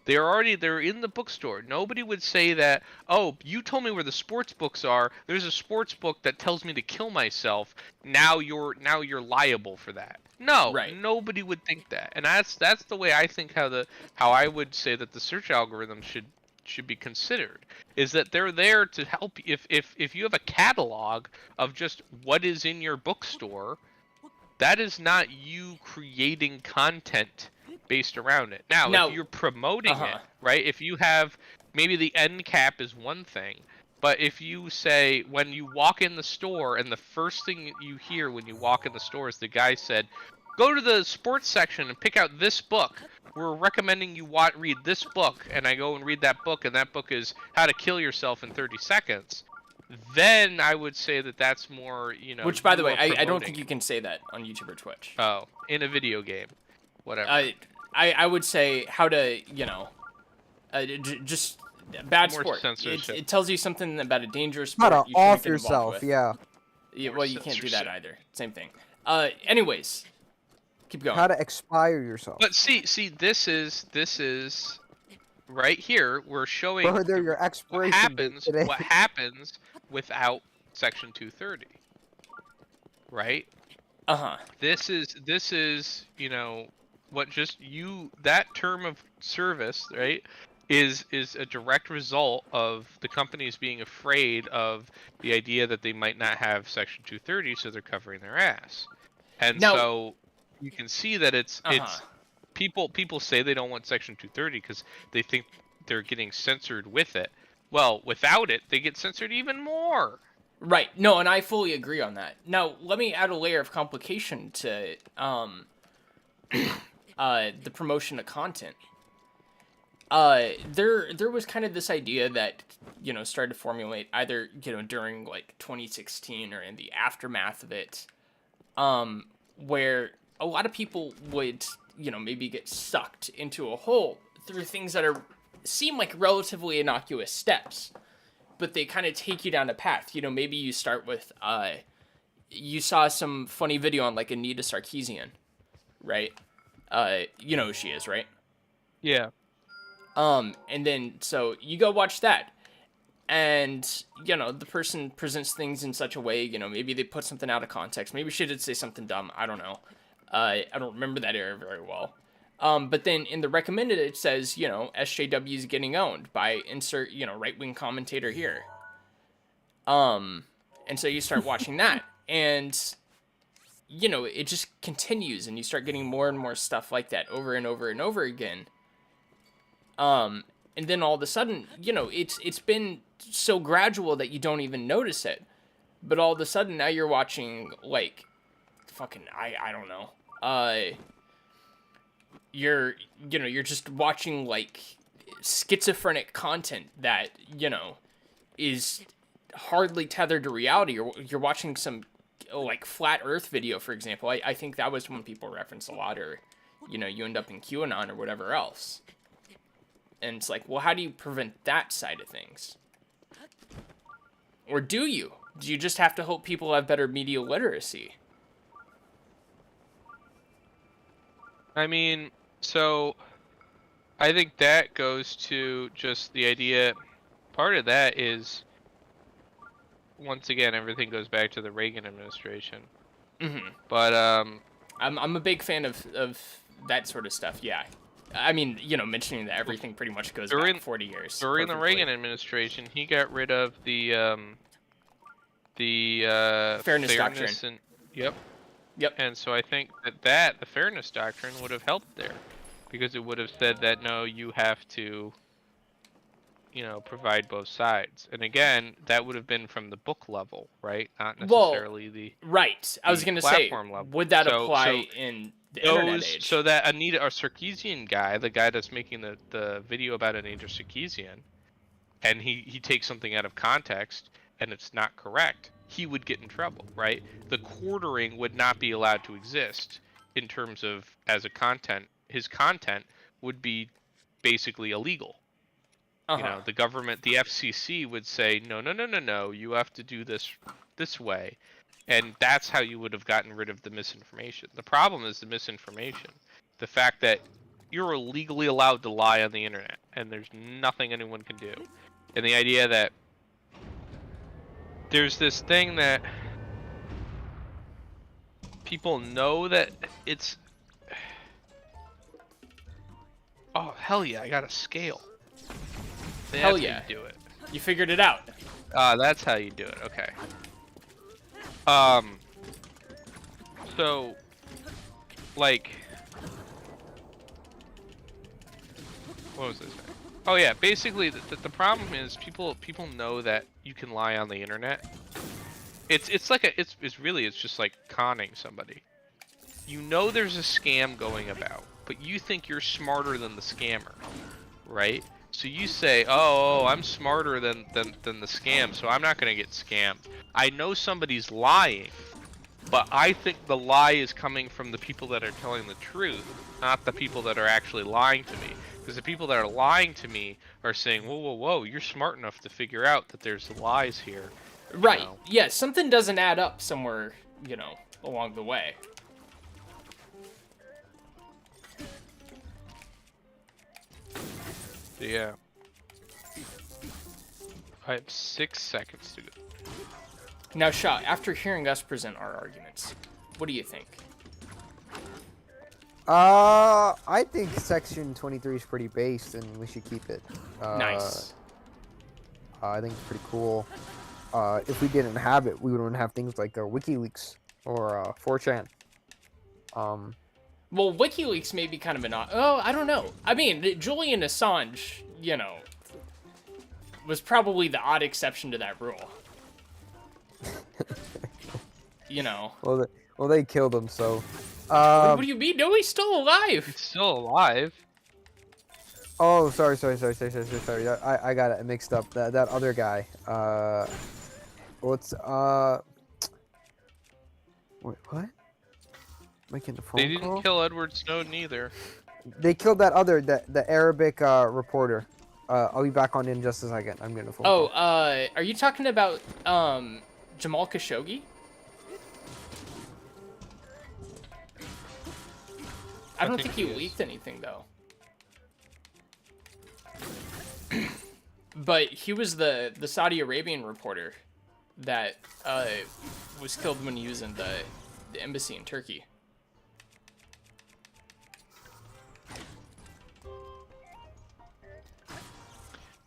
They're in the bookstore. Nobody would say that, oh, you told me where the sports books are. There's a sports book that tells me to kill myself. Now you're liable for that. No, nobody would think that. And that's the way I think how I would say that the search algorithm should be considered, is that they're there to help. If you have a catalog of just what is in your bookstore, that is not you creating content based around it. Now if you're promoting it, right? If you have, maybe the end cap is one thing, but if you say, when you walk in the store and the first thing you hear when you walk in the store is the guy said, go to the sports section and pick out this book. We're recommending you read this book, and I go and read that book, and that book is How to Kill Yourself in 30 Seconds. Then I would say that that's more, Which, by the way, I don't think you can say that on YouTube or Twitch. Oh, in a video game. Whatever. I would say how to, just bad More sport. censorship. It tells you something about a dangerous sport. How to you shouldn't off get involved yourself, with. yeah. Well, you can't do that either. Same thing. Anyways, keep going. How to expire yourself. But see, this is right here. We're showing Further your expiration date today. what happens without Section 230. Right? This is what just that term of service, right, is a direct result of the companies being afraid of the idea that they might not have Section 230, so they're covering their ass. And so you can see that it's people say they don't want Section 230 because they think they're getting censored with it. Well, without it, they get censored even more. Right. No, and I fully agree on that. Now, let me add a layer of complication to the promotion of content. There was kind of this idea that, started to formulate either, during like 2016 or in the aftermath of it, where a lot of people would, maybe get sucked into a hole through things that seem like relatively innocuous steps, but they kind of take you down a path. Maybe you start with, you saw some funny video on like Anita Sarkeesian, right? You know who she is, right? Yeah. And then, so you go watch that, and, the person presents things in such a way, maybe they put something out of context. Maybe she did say something dumb. I don't know. I don't remember that era very well. But then in the recommended, it says, SJW is getting owned by insert, right-wing commentator here. And so you start watching that, and, it just continues, and you start getting more and more stuff like that over and over and over again. And then all of a sudden, it's been so gradual that you don't even notice it. But all of a sudden, now you're watching, like, fucking, I don't know. You're just watching, like, schizophrenic content that, is hardly tethered to reality. Or you're watching some, like, flat earth video, for example. I think that was one people reference a lot, or, you end up in QAnon or whatever else. And it's like, well, how do you prevent that side of things? Or do you? Do you just have to hope people have better media literacy? I mean, so I think that goes to just the idea. Part of that is, once again, everything goes back to the Reagan administration. Mm-hmm. But I'm a big fan of that sort of stuff. Yeah, I mean, mentioning that everything pretty much goes back 40 years. During the perfectly. Reagan administration, he got rid of the Fairness doctrine. And, yep. Yep. And so I think that the fairness doctrine would have helped there, because it would have said that no, you have to, provide both sides. And again, that would have been from the book level, right? Not necessarily the right. I was going to say, level. Would that apply in the internet age? So that Anita, our Sarkeesian guy, the guy that's making the video about Anita Sarkeesian, and he takes something out of context and it's not correct, he would get in trouble, right? The quartering would not be allowed to exist in terms of as a content. His content would be basically illegal. The government, the FCC would say, no, you have to do this way. And that's how you would have gotten rid of the misinformation. The problem is the misinformation. The fact that you're legally allowed to lie on the internet, and there's nothing anyone can do. And the idea that there's this thing that people know that it's... Oh, hell yeah, I got a scale. Hell That's yeah. how you do it. You figured it out. That's how you do it, okay. So, like... What was this? Oh yeah, basically the problem is people know that you can lie on the internet. It's just like conning somebody. You know there's a scam going about, but you think you're smarter than the scammer, right? So you say, oh, I'm smarter than the scam, so I'm not gonna get scammed. I know somebody's lying, but I think the lie is coming from the people that are telling the truth, not the people that are actually lying to me. Because the people that are lying to me are saying, whoa, you're smart enough to figure out that there's lies here. Right. Yeah, something doesn't add up somewhere, along the way. Yeah. I have 6 seconds to go. Now, Shaw, after hearing us present our arguments, what do you think? I think Section 23 is pretty based, and we should keep it. Nice. I think it's pretty cool. If we didn't have it, we wouldn't have things like WikiLeaks or 4chan. Well, WikiLeaks may be kind of I don't know. I mean, Julian Assange, was probably the odd exception to that rule. Well, they killed him, so... what do you mean? No, he's still alive. He's still alive. Oh, sorry. I got it mixed up. That other guy. What's Wait, what? Making the phone They didn't call? kill Edward Snowden either. They killed that other, the Arabic reporter. I'll be back on in just a second. I'm getting a phone call. Are you talking about Jamal Khashoggi? I don't think he leaked anything though. But he was the Saudi Arabian reporter that was killed when he was in the embassy in Turkey.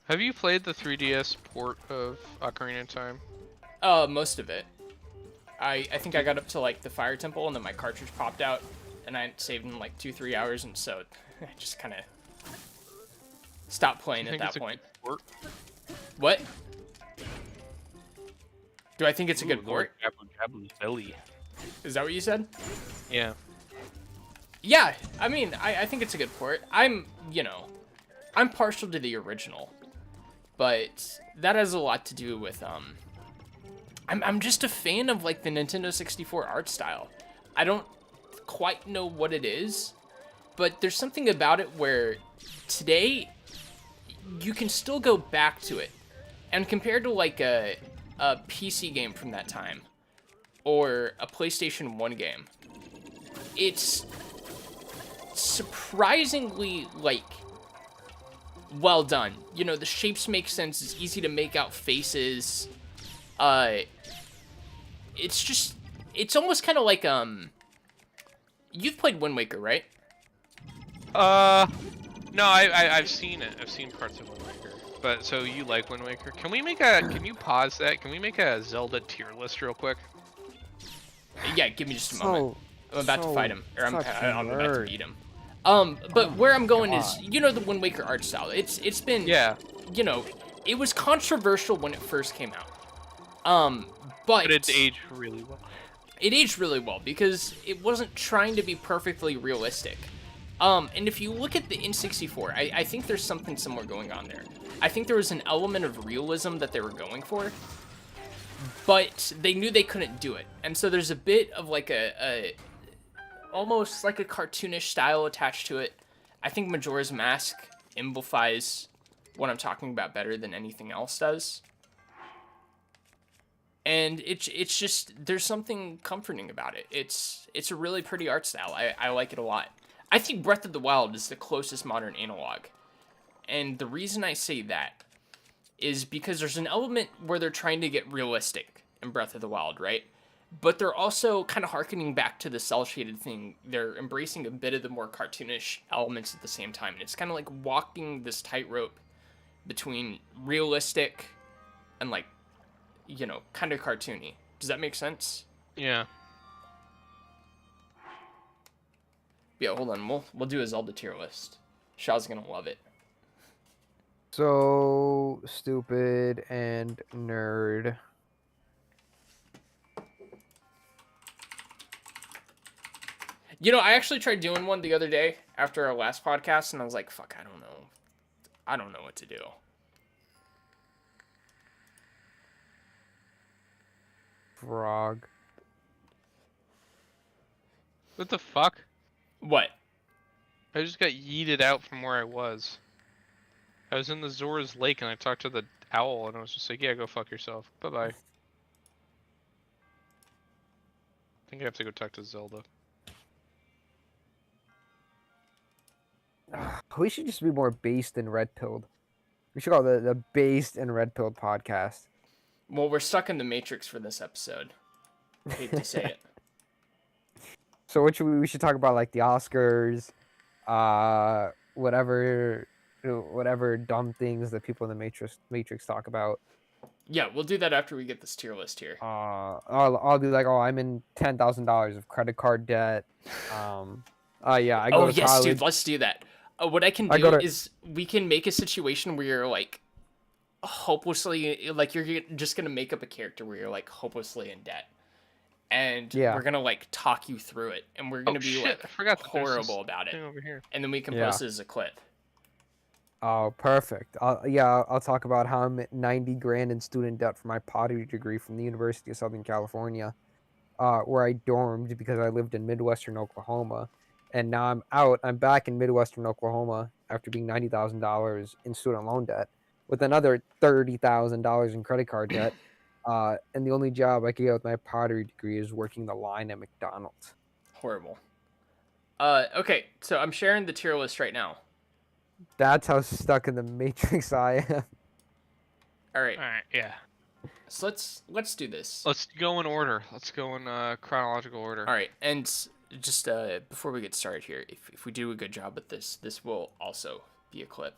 Have you played the 3DS port of Ocarina of Time? Most of it. I think I got up to like the Fire Temple and then my cartridge popped out and I saved in like 2-3 hours, and so I just kind of stopped playing at that point. What? Do I think it's a good port? Belly. Is that what you said? Yeah. Yeah, I mean, I think it's a good port. I'm partial to the original, but that has a lot to do with I'm just a fan of like the Nintendo 64 art style. I don't quite know what it is, but there's something about it where today you can still go back to it, and compared to like a a PC game from that time or a PlayStation 1 game, it's surprisingly, like, well done. You know, the shapes make sense. It's easy to make out faces. It's just, it's almost kind of like, you've played Wind Waker, right? No, I've seen it. I've seen parts of Wind Waker. But, so you like Wind Waker. Can you pause that? Can we make a Zelda tier list real quick? Yeah, give me just a moment. I'm about to fight him. Or I'm about to beat him. But Oh where I'm going God. is, you know, the Wind Waker art style. It's been, Yeah. you know, it was controversial when it first came out. But it aged really well. It aged really well because it wasn't trying to be perfectly realistic. And if you look at the N64, I think there's something similar going on there. I think there was an element of realism that they were going for, but they knew they couldn't do it. And so there's a bit of like a almost like a cartoonish style attached to it. I think Majora's Mask amplifies what I'm talking about better than anything else does. And it's just, there's something comforting about it. It's a really pretty art style. I like it a lot. I think Breath of the Wild is the closest modern analog. And the reason I say that is because there's an element where they're trying to get realistic in Breath of the Wild, right? But they're also kind of harkening back to the cel-shaded thing. They're embracing a bit of the more cartoonish elements at the same time. And it's kind of like walking this tightrope between realistic and, like, you know, kind of cartoony. Does that make sense? Yeah. Yeah, hold on. We'll do a Zelda tier list. Shaw's gonna love it. So stupid and nerd. You know, I actually tried doing one the other day after our last podcast, and I was like, fuck, I don't know. I don't know what to do. Frog. What the fuck? What? I just got yeeted out from where I was. I was in the Zora's Lake and I talked to the owl and I was just like, yeah, go fuck yourself. Bye-bye. I think I have to go talk to Zelda. We should just be more based and red-pilled. We should call it the Based and Red-Pilled podcast. Well, we're stuck in the Matrix for this episode. I hate to say it. So what should we should talk about, like the Oscars, whatever dumb things that people in the Matrix talk about. Yeah, we'll do that after we get this tier list here. I'll be like, oh, I'm in $10,000 of credit card debt. Yeah, I go to yes, college. dude, let's do that. What I can do is we can make a situation where you're like hopelessly, like you're just gonna make up a character where you're like hopelessly in debt, and we're gonna like talk you through it, and we're gonna be like horrible about it, over here. and then we can post it as a clip. Oh, perfect. I'll talk about how I'm at 90 grand in student debt for my pottery degree from the University of Southern California, where I dormed because I lived in Midwestern Oklahoma. And now I'm out. I'm back in Midwestern Oklahoma after being $90,000 in student loan debt with another $30,000 in credit card debt. And the only job I could get with my pottery degree is working the line at McDonald's. Horrible. Okay, so I'm sharing the tier list right now. That's how stuck in the Matrix I am. All right, yeah. So let's do this. Let's go in order. Let's go in chronological order. All right, and just before we get started here, if we do a good job with this will also be a clip.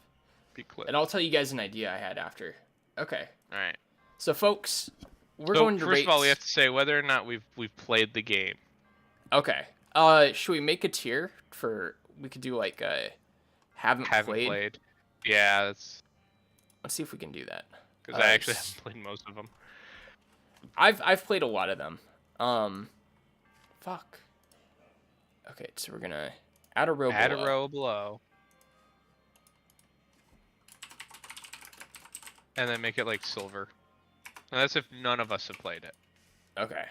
And I'll tell you guys an idea I had after. Okay. All right. So folks, we're going to rate. First of all, we have to say whether or not we've played the game. Okay. Should we make a tier for? We could do like haven't played. Yeah, that's. Let's see if we can do that. Because I actually haven't played most of them. I've played a lot of them. Fuck. Okay, so we're gonna add a row below. Add a row below. And then make it like silver. And that's if none of us have played it. Okay.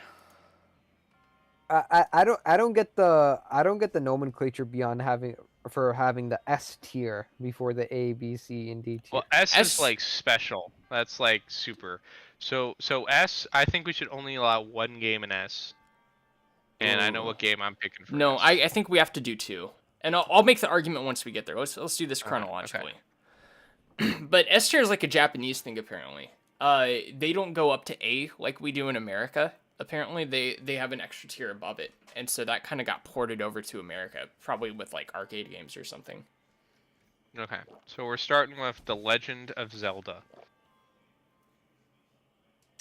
I don't get the nomenclature beyond having the S tier before the A, B, C, and D tier. Well, S is like special. That's like super. So S, I think we should only allow one game in S. And I know what game I'm picking for No, S. I think we have to do 2. And I'll make the argument once we get there. Let's do this Okay. chronologically. But S tier is like a Japanese thing apparently. They don't go up to A like we do in America. Apparently they have an extra tier above it. And so that kind of got ported over to America, probably with like arcade games or something. Okay, so we're starting with The Legend of Zelda.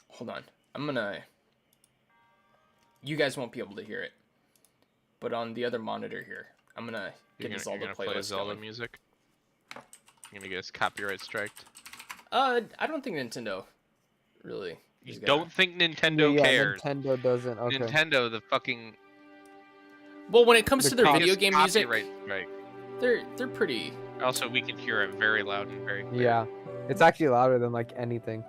Hold on. I'm gonna... You guys won't be able to hear it. But on the other monitor here, I'm gonna get a Zelda play playlist Zelda going. music? You're gonna get us copyright striked? I don't think Nintendo really... You don't think Nintendo cares? Nintendo doesn't. Okay. Nintendo, the fucking... Well, when it comes to their biggest video game music, copyright strike. they're pretty... Also, we can hear it very loud and very clear. Yeah, it's actually louder than like anything.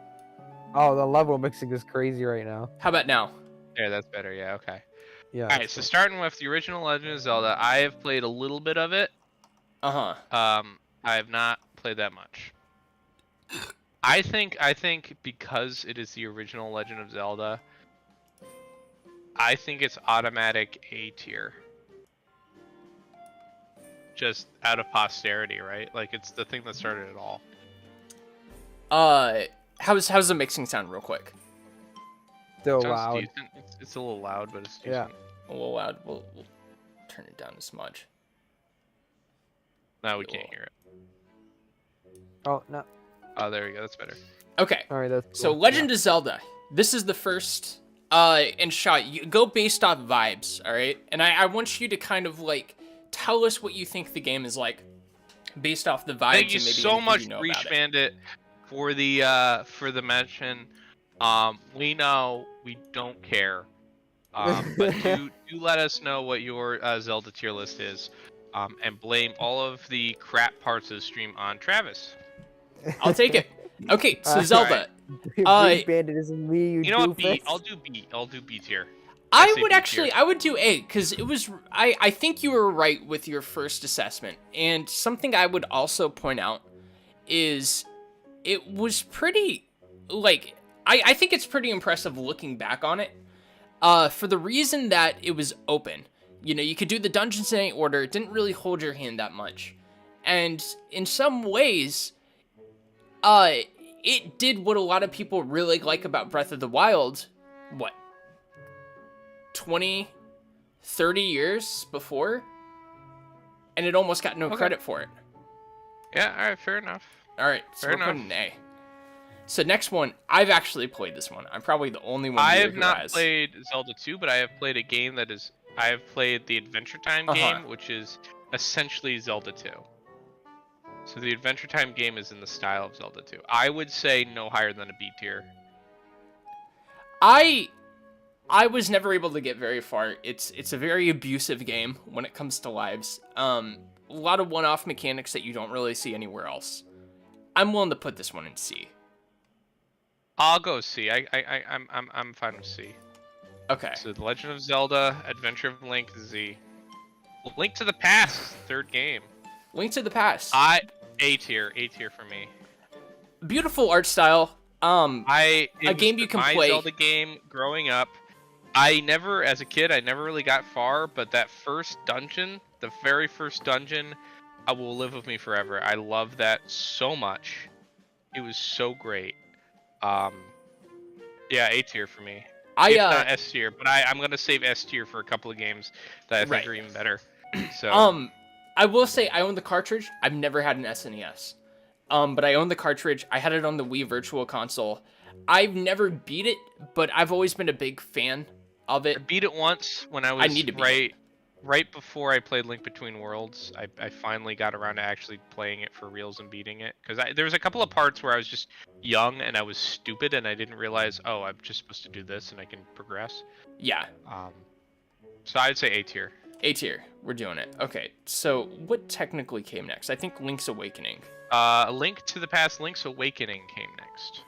Oh, the level mixing is crazy right now. How about now? Yeah, that's better. Yeah, okay. Yeah. Alright, so starting with the original Legend of Zelda, I have played a little bit of it. Uh-huh. I have not played that much. I think because it is the original Legend of Zelda, I think it's automatic A tier. Just out of posterity, right? Like it's the thing that started it all. How's the mixing sound real quick? Still Sounds loud. decent. It's a little loud, but it's decent. Yeah. A little loud. We'll turn it down a smudge. Now we can't hear it. Oh no. Oh, there we go. That's better. Okay. All right. That's So cool. Legend of Zelda. This is the first and shot. You go based off vibes, all right? And I want you to kind of like tell us what you think the game is like based off the vibes. Thank you and maybe so anything much, you know Breach about it. Bandit, for the mention. We know we don't care. But do let us know what your Zelda tier list is. And blame all of the crap parts of the stream on Travis. I'll take it. Okay, so Zelda. Breach Bandit isn't me. You know what? B. doofus. I'll do B. I'll do B tier. I say would B actually, tier. I would do A, because it was, I think you were right with your first assessment. And something I would also point out is it was pretty, like, I think it's pretty impressive looking back on it. For the reason that it was open. You know, you could do the dungeons in any order. It didn't really hold your hand that much. And in some ways, it did what a lot of people really like about Breath of the Wild. What? 20, 30 years before? And it almost got no credit for it. Yeah, alright, fair enough. Alright, so Fair we're putting an A. So next one, I've actually played this one. I'm probably the only one I here have who not has. played Zelda 2, but I have played a game that is... I have played the Adventure Time game, which is essentially Zelda 2. So the Adventure Time game is in the style of Zelda 2. I would say no higher than a B tier. I was never able to get very far. It's a very abusive game when it comes to lives. A lot of one-off mechanics that you don't really see anywhere else. I'm willing to put this one in C. I'll go C. I'm fine with C. Okay. So The Legend of Zelda, Adventure of Link, Z. Link to the Past, third game. Link to the Past. A tier for me. Beautiful art style. A game you can my play. Zelda game growing up. As a kid, I never really got far, but that first dungeon, the very first dungeon, will live with me forever. I love that so much. It was so great. Yeah, A tier for me. If not S tier, but I'm gonna save S tier for a couple of games that I think are even better. So I will say I own the cartridge. I've never had an SNES. But I own the cartridge. I had it on the Wii Virtual Console. I've never beat it, but I've always been a big fan of it. I beat it once when I was right before I played Link Between Worlds. I finally got around to actually playing it for reals and beating it. Because there was a couple of parts where I was just young and I was stupid and I didn't realize, oh, I'm just supposed to do this and I can progress. Yeah. So I'd say A tier. A tier. We're doing it. Okay, so what technically came next? I think Link's Awakening. Link to the Past, Link's Awakening came next.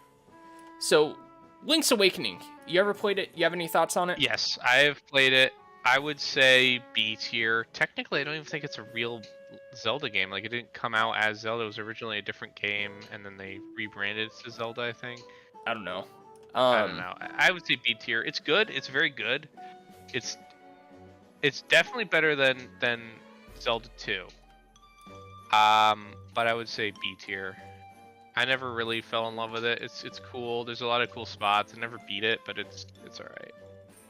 So, Link's Awakening. You ever played it? You have any thoughts on it? Yes, I have played it. I would say B tier. Technically, I don't even think it's a real Zelda game. Like, it didn't come out as Zelda. It was originally a different game, and then they rebranded it to Zelda, I think. I don't know. I don't know. I would say B tier. It's good. It's very good. It's definitely better than Zelda 2. But I would say B tier. I never really fell in love with it. It's cool. There's a lot of cool spots. I never beat it, but it's all right.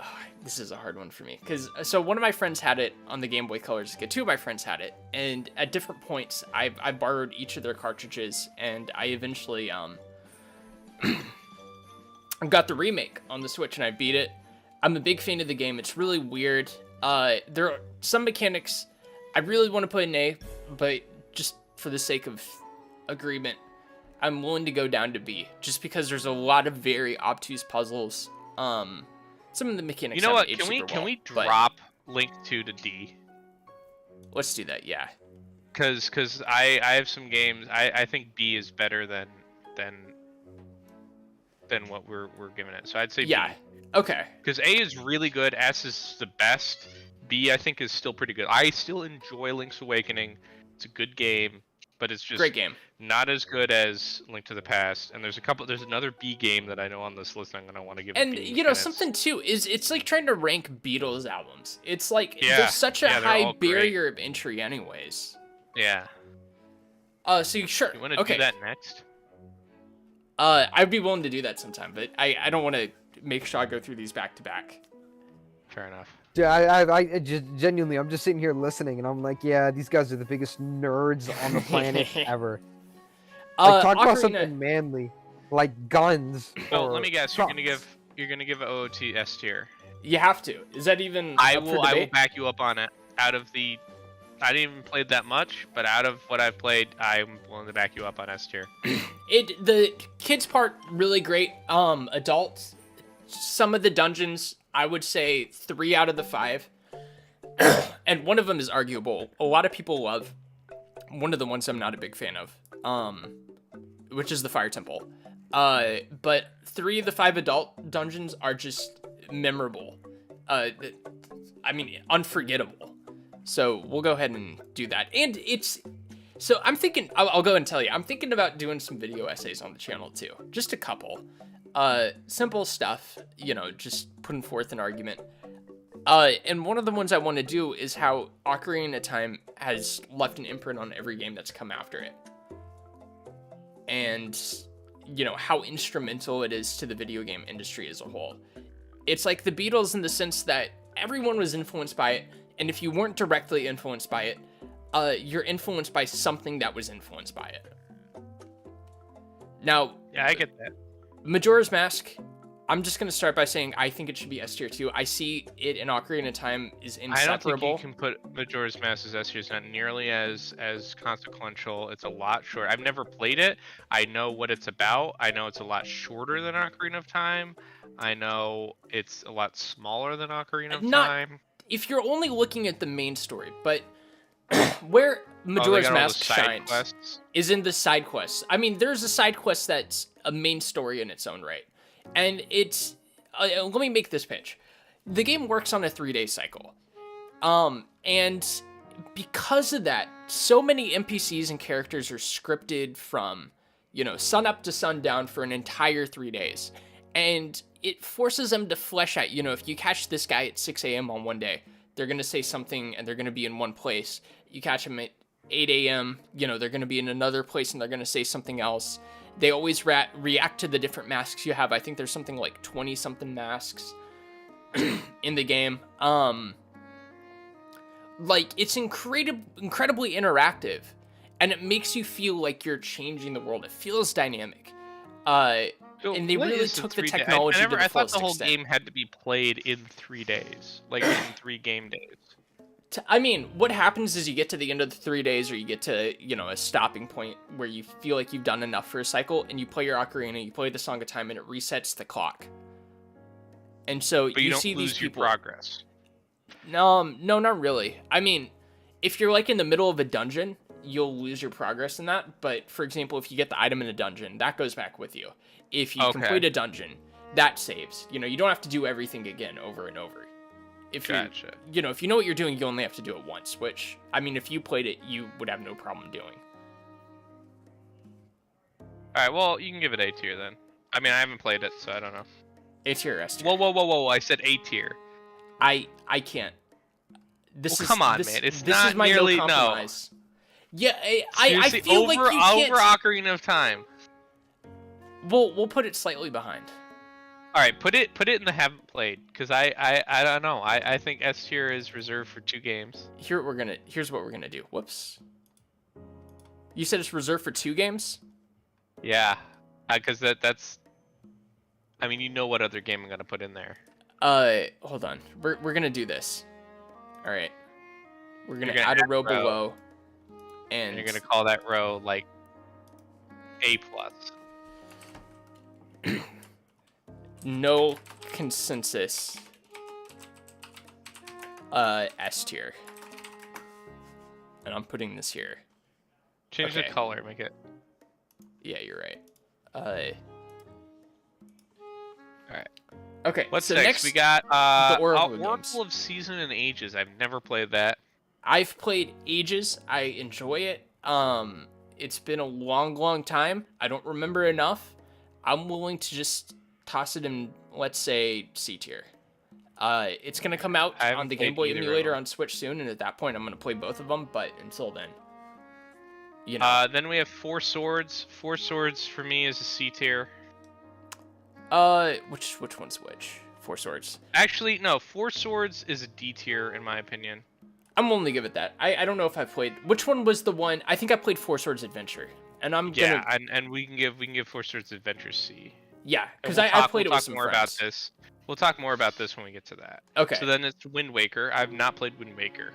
Oh, this is a hard one for me because so one of my friends had it on the Game Boy Color disc. Two of my friends had it, and at different points, I borrowed each of their cartridges, and I eventually got the remake on the Switch, and I beat it. I'm a big fan of the game. It's really weird. There are some mechanics I really want to put an A, but just for the sake of agreement, I'm willing to go down to B, just because there's a lot of very obtuse puzzles. Some of the mechanics. You know what? Can we drop Link 2 to D? Let's do that. Yeah. Because I have some games. I think B is better than what we're giving it. So I'd say yeah. B. Okay. Because A is really good. S is the best. B I think is still pretty good. I still enjoy Link's Awakening. It's a good game, but it's just great game. Not as good as Link to the Past. And there's another B game that I know on this list I'm gonna want to give. And a B, you know something too is it's like trying to rank Beatles albums. It's like there's such a high barrier of entry, anyways. Yeah. So sure. You want to do that next? I'd be willing to do that sometime, but I don't want to make sure I go through these back to back. Fair enough. Yeah, I just genuinely, I'm just sitting here listening, and I'm like, yeah, these guys are the biggest nerds on the planet ever. Like, talk about something manly, like guns. Well, let me guess. Trucks. You're gonna give OOT S tier. You have to. Is that even? I will back you up on it. I didn't even play that much, but out of what I've played, I'm willing to back you up on S tier. The kids part really great. Adults, some of the dungeons, I would say 3 out of the 5, and one of them is arguable. A lot of people love. One of the ones I'm not a big fan of, which is the Fire Temple. But 3 of the 5 adult dungeons are just memorable. I mean, unforgettable. So we'll go ahead and do that. And so I'm thinking, I'll go and tell you, I'm thinking about doing some video essays on the channel too. Just a couple. Simple stuff, just putting forth an argument. And one of the ones I want to do is how Ocarina of Time has left an imprint on every game that's come after it. And, how instrumental it is to the video game industry as a whole. It's like the Beatles in the sense that everyone was influenced by it, and if you weren't directly influenced by it, you're influenced by something that was influenced by it. Now, yeah, I get that. Majora's Mask, I'm just going to start by saying I think it should be S tier too. I see it in Ocarina of Time is inseparable. I don't think you can put Majora's Mask as S tier. It's not nearly as consequential. It's a lot shorter. I've never played it. I know what it's about. I know it's a lot shorter than Ocarina of Time. I know it's a lot smaller than Ocarina of Time. If you're only looking at the main story, but where Majora's Mask shines is in the side quests. I mean, there's a side quest that's a main story in its own right. And it's, let me make this pitch. The game works on a 3-day cycle. And because of that, so many NPCs and characters are scripted from, sun up to sundown for an entire 3 days. And it forces them to flesh out, if you catch this guy at 6 a.m. on one day, they're going to say something and they're going to be in one place. You catch them at 8 a.m., they're going to be in another place and they're going to say something else. They always react to the different masks you have. I think there's something like 20-something masks in the game. It's incredibly interactive, and it makes you feel like you're changing the world. It feels dynamic. And they really took the technology to the fullest extent. I thought the whole game had to be played in 3 days, like in 3 game days. I mean, what happens is you get to the end of the 3 days, or you get to, a stopping point where you feel like you've done enough for a cycle, and you play your Ocarina, you play the Song of Time, and it resets the clock. And so but you don't see lose these people. Your progress. No, not really. I mean, if you're like in the middle of a dungeon, you'll lose your progress in that. But for example, if you get the item in a dungeon, that goes back with you. If you complete a dungeon, that saves. You don't have to do everything again over and over. If gotcha. If you know what you're doing, you only have to do it once, which, I mean, if you played it, you would have no problem doing. Alright, well, you can give it A tier then. I mean, I haven't played it, so I don't know. A tier or S tier? Whoa! I said A tier. I can't. Come on, man. It's not my nearly no compromise. Yeah, I Seriously, feel like you can't. over Ocarina of Time. We'll put it slightly behind. All right, put it in the haven't played, because I don't know. I think S tier is reserved for 2 games. Here's what we're gonna do. Whoops. You said it's reserved for 2 games? Yeah, because that's. I mean, you know what other game I'm gonna put in there. Hold on. We're gonna do this. All right. We're gonna You're gonna add a add row a row. below, and You're gonna call that row like A+. no consensus. S tier. And I'm putting this here. Change Okay. the color, make it. Yeah, you're right. Alright. Okay. What's so next? We got the Oracle games. Oracle of Season and Ages. I've never played that. I've played Ages. I enjoy it. It's been a long time. I don't remember enough. I'm willing to just toss it in, let's say, C tier. It's gonna come out I haven't on the played Game Boy either of emulator them. on Switch soon, and at that point, I'm gonna play both of them. But until then, you know. Then we have Four Swords. Four Swords for me is a C tier. Which one's which? Four Swords. Actually, no. Four Swords is a D tier in my opinion. I'm willing to give it that. I don't know if I've played. Which one was the one? I think I played Four Swords Adventure, and I'm Yeah, gonna. and we can give Four Swords Adventure C. Yeah, And because we'll I talk- played we'll it with talk some more friends. about this. We'll talk more about this when we get to that. Okay. So then it's Wind Waker. I've not played Wind Waker.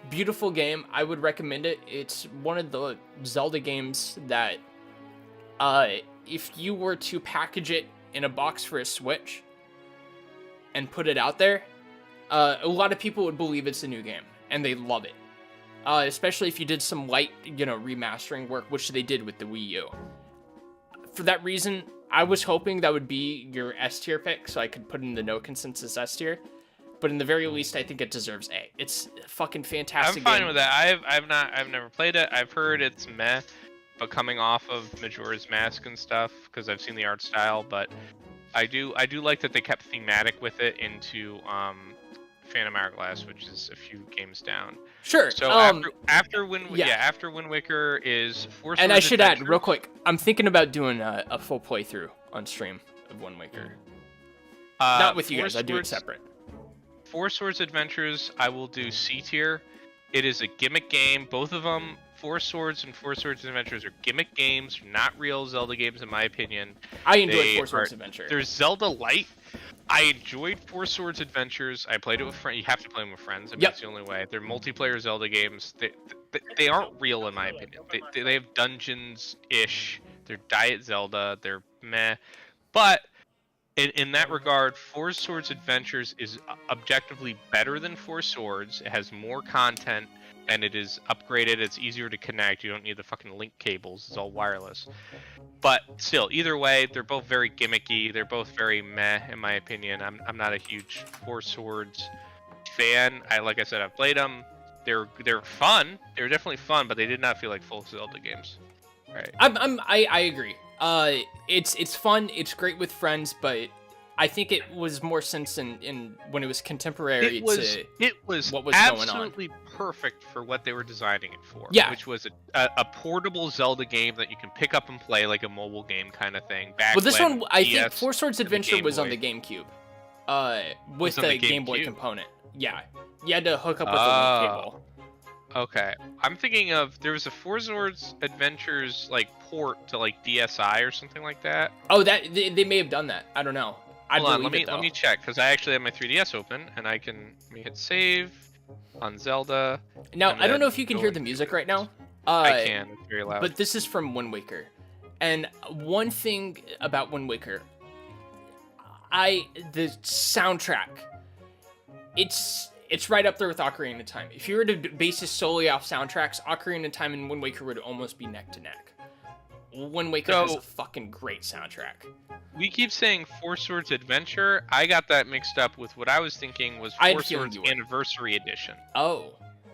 Beautiful game. I would recommend it. It's one of the Zelda games that, if you were to package it in a box for a Switch and put it out there, a lot of people would believe it's a new game and they love it. Especially if you did some light, remastering work, which they did with the Wii U. For that reason, I was hoping that would be your S tier pick, so I could put in the no consensus S tier. But in the very least, I think it deserves A. It's a fucking fantastic I'm fine game. with that. I've never played it. I've heard it's meh, but coming off of Majora's Mask and stuff, because I've seen the art style. But I do like that they kept thematic with it into Phantom Hourglass, which is a few games down. Sure. So after Wind Waker is Four Swords And I should add, Adventure. real quick, I'm thinking about doing a full playthrough on stream of Wind Waker. Not with you Four guys. I do it Swords- separate. Four Swords Adventures, I will do C tier. It is a gimmick game. Both of them, Four Swords and Four Swords Adventures, are gimmick games, not real Zelda games in my opinion. I enjoyed They Four Swords are- Adventure. There's Zelda Light. I enjoyed Four Swords Adventures. I played it with friends. You have to play them with friends. I mean, Yep. That's the only way. They're multiplayer Zelda games. They aren't real in my opinion. They have dungeons-ish. They're Diet Zelda. They're meh. But in that regard, Four Swords Adventures is objectively better than Four Swords. It has more content, and it is upgraded. It's easier to connect. You don't need the fucking link cables. It's all wireless. But still, either way, they're both very gimmicky. They're both very meh, in my opinion. I'm not a huge Four Swords fan. Like I said, I've played them. They're fun. They're definitely fun, but they did not feel like full Zelda games. Right. I agree. It's fun. It's great with friends, but I think it was more sense in when it was contemporary It was what was going on. absolutely perfect for what they were designing it for. Yeah. Which was a portable Zelda game that you can pick up and play like a mobile game kind of thing. Back Well, this when one, I think DS Four Swords and the Adventure Game was on Boy- the GameCube. With Was on the the Game Boy GameCube? component. Yeah. You had to hook up with the link cable. Okay, I'm thinking of there was a Four Swords Adventures like port to like DSi or something like that. Oh, that they may have done that. I don't know. I Hold on, believe let me check because I actually have my 3DS open and I can let me hit save on Zelda. Now, and I don't know then if you can go hear into the music right Four now. I can. It's very loud. But this is from Wind Waker. And one thing about Wind Waker, the soundtrack, it's right up there with Ocarina of Time. If you were to base this solely off soundtracks, Ocarina of Time and Wind Waker would almost be neck to neck. Wind Waker has So- a fucking great soundtrack. We keep saying Four Swords Adventure. I got that mixed up with what I was thinking was I had Four a feeling Swords you were. Anniversary Edition. Oh.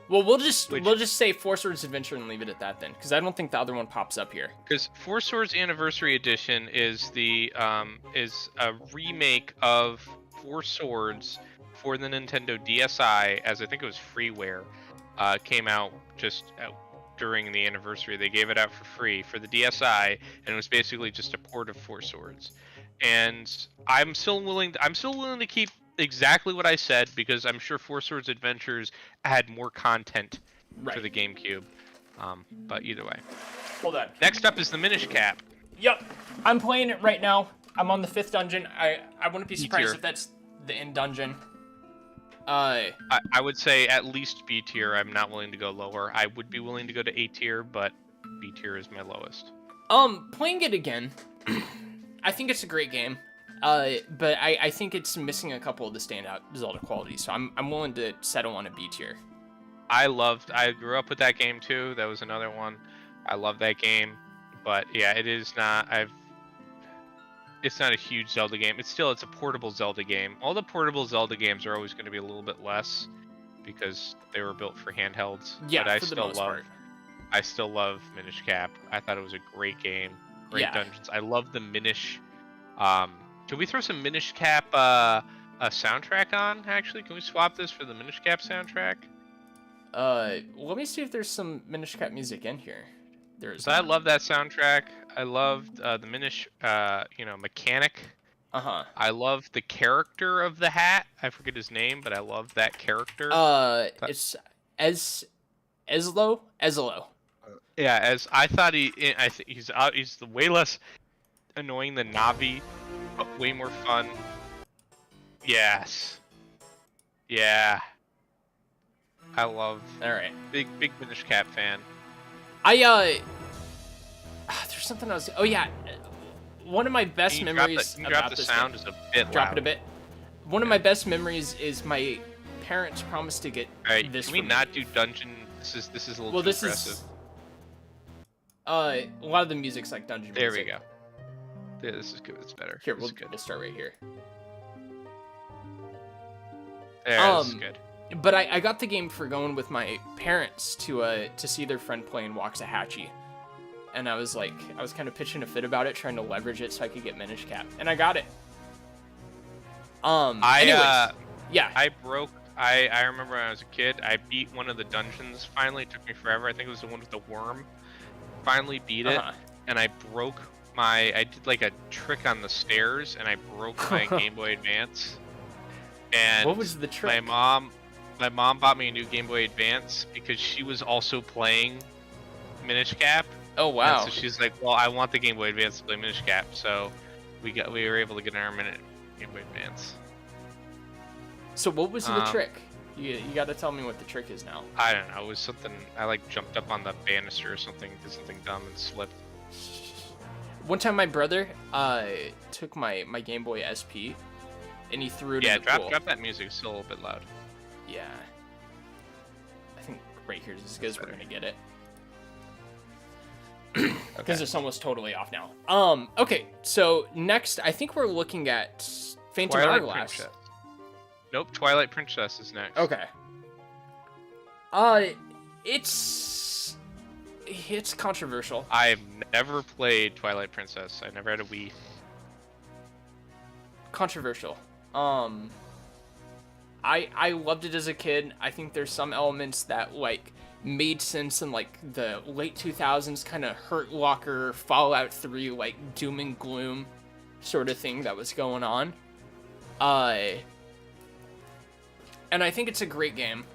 Well, we'll just say Four Swords Adventure and leave it at that then, because I don't think the other one pops up here. Because Four Swords Anniversary Edition is is a remake of Four Swords for the Nintendo DSi, as I think it was freeware. Came out just during the anniversary. They gave it out for free for the DSi, and it was basically just a port of Four Swords. And I'm still willing to keep exactly what I said, because I'm sure Four Swords Adventures had more content for the GameCube. But either way. Hold on. Next up is the Minish Cap. Yep. I'm playing it right now. I'm on the 5th dungeon. I wouldn't be surprised if that's the end dungeon. I would say at least B tier. I'm not willing to go lower. I would be willing to go to A tier, but B tier is my lowest. Playing it again, I think it's a great game. But I think it's missing a couple of the standout Zelda qualities, so I'm willing to settle on a B tier. I grew up with that game too. That was another one. I love that game, but yeah, it's not a huge Zelda game. It's a portable Zelda game. All the portable Zelda games are always going to be a little bit less because they were built for handhelds. Yeah, but for the most part. I still love Minish Cap. I thought it was a great game. Great dungeons. I love the Minish. Can we throw some Minish Cap a soundtrack on, actually? Can we swap this for the Minish Cap soundtrack? Let me see if there's some Minish Cap music in here. There is. I love that soundtrack. I loved the Minish, mechanic. I love the character of the hat. I forget his name, but I love that character. It's Ezlo. Yeah, I thought he's the way less annoying than Navi, but way more fun. Yes. Yeah. I love. All right. Big Minish Cap fan. There's something else. Oh yeah, one of my best memories about the sound is a bit drop loud. it a bit. One of my best memories is my parents promised to get this. Can we not do dungeon? This is a little too aggressive. A lot of the music's like dungeon there music. We go. Yeah, this is good. It's better. Here, we'll start right here. There, this is good. But I got the game for going with my parents to see their friend playing Waxahachie. And I was kind of pitching a fit about it, trying to leverage it so I could get Minish Cap. And I got it. I remember when I was a kid, I beat one of the dungeons finally. It took me forever. I think it was the one with the worm. Finally beat it. And I did like a trick on the stairs, and I broke my Game Boy Advance. And what was the trick? My mom bought me a new Game Boy Advance because she was also playing Minish Cap. Oh wow! And so she's like, "Well, I want the Game Boy Advance to play Minish Cap." So we were able to get our Game Boy Advance. So what was the trick? You got to tell me what the trick is now. I don't know. It was something I jumped up on the banister or something, did something dumb and slipped. One time, my brother took my Game Boy SP, and he threw it in the pool. Drop that music. It's still a little bit loud. Yeah. I think right here is as good as we're gonna get it. Because it's almost totally off now. Okay, so next, I think we're looking at Phantom Hourglass. Nope, Twilight Princess is next. Okay. It's controversial. I've never played Twilight Princess. I never had a Wii. Controversial. I loved it as a kid. I think there's some elements that made sense in the late 2000s, kind of Hurt Locker, Fallout 3, doom and gloom sort of thing that was going on. And I think it's a great game.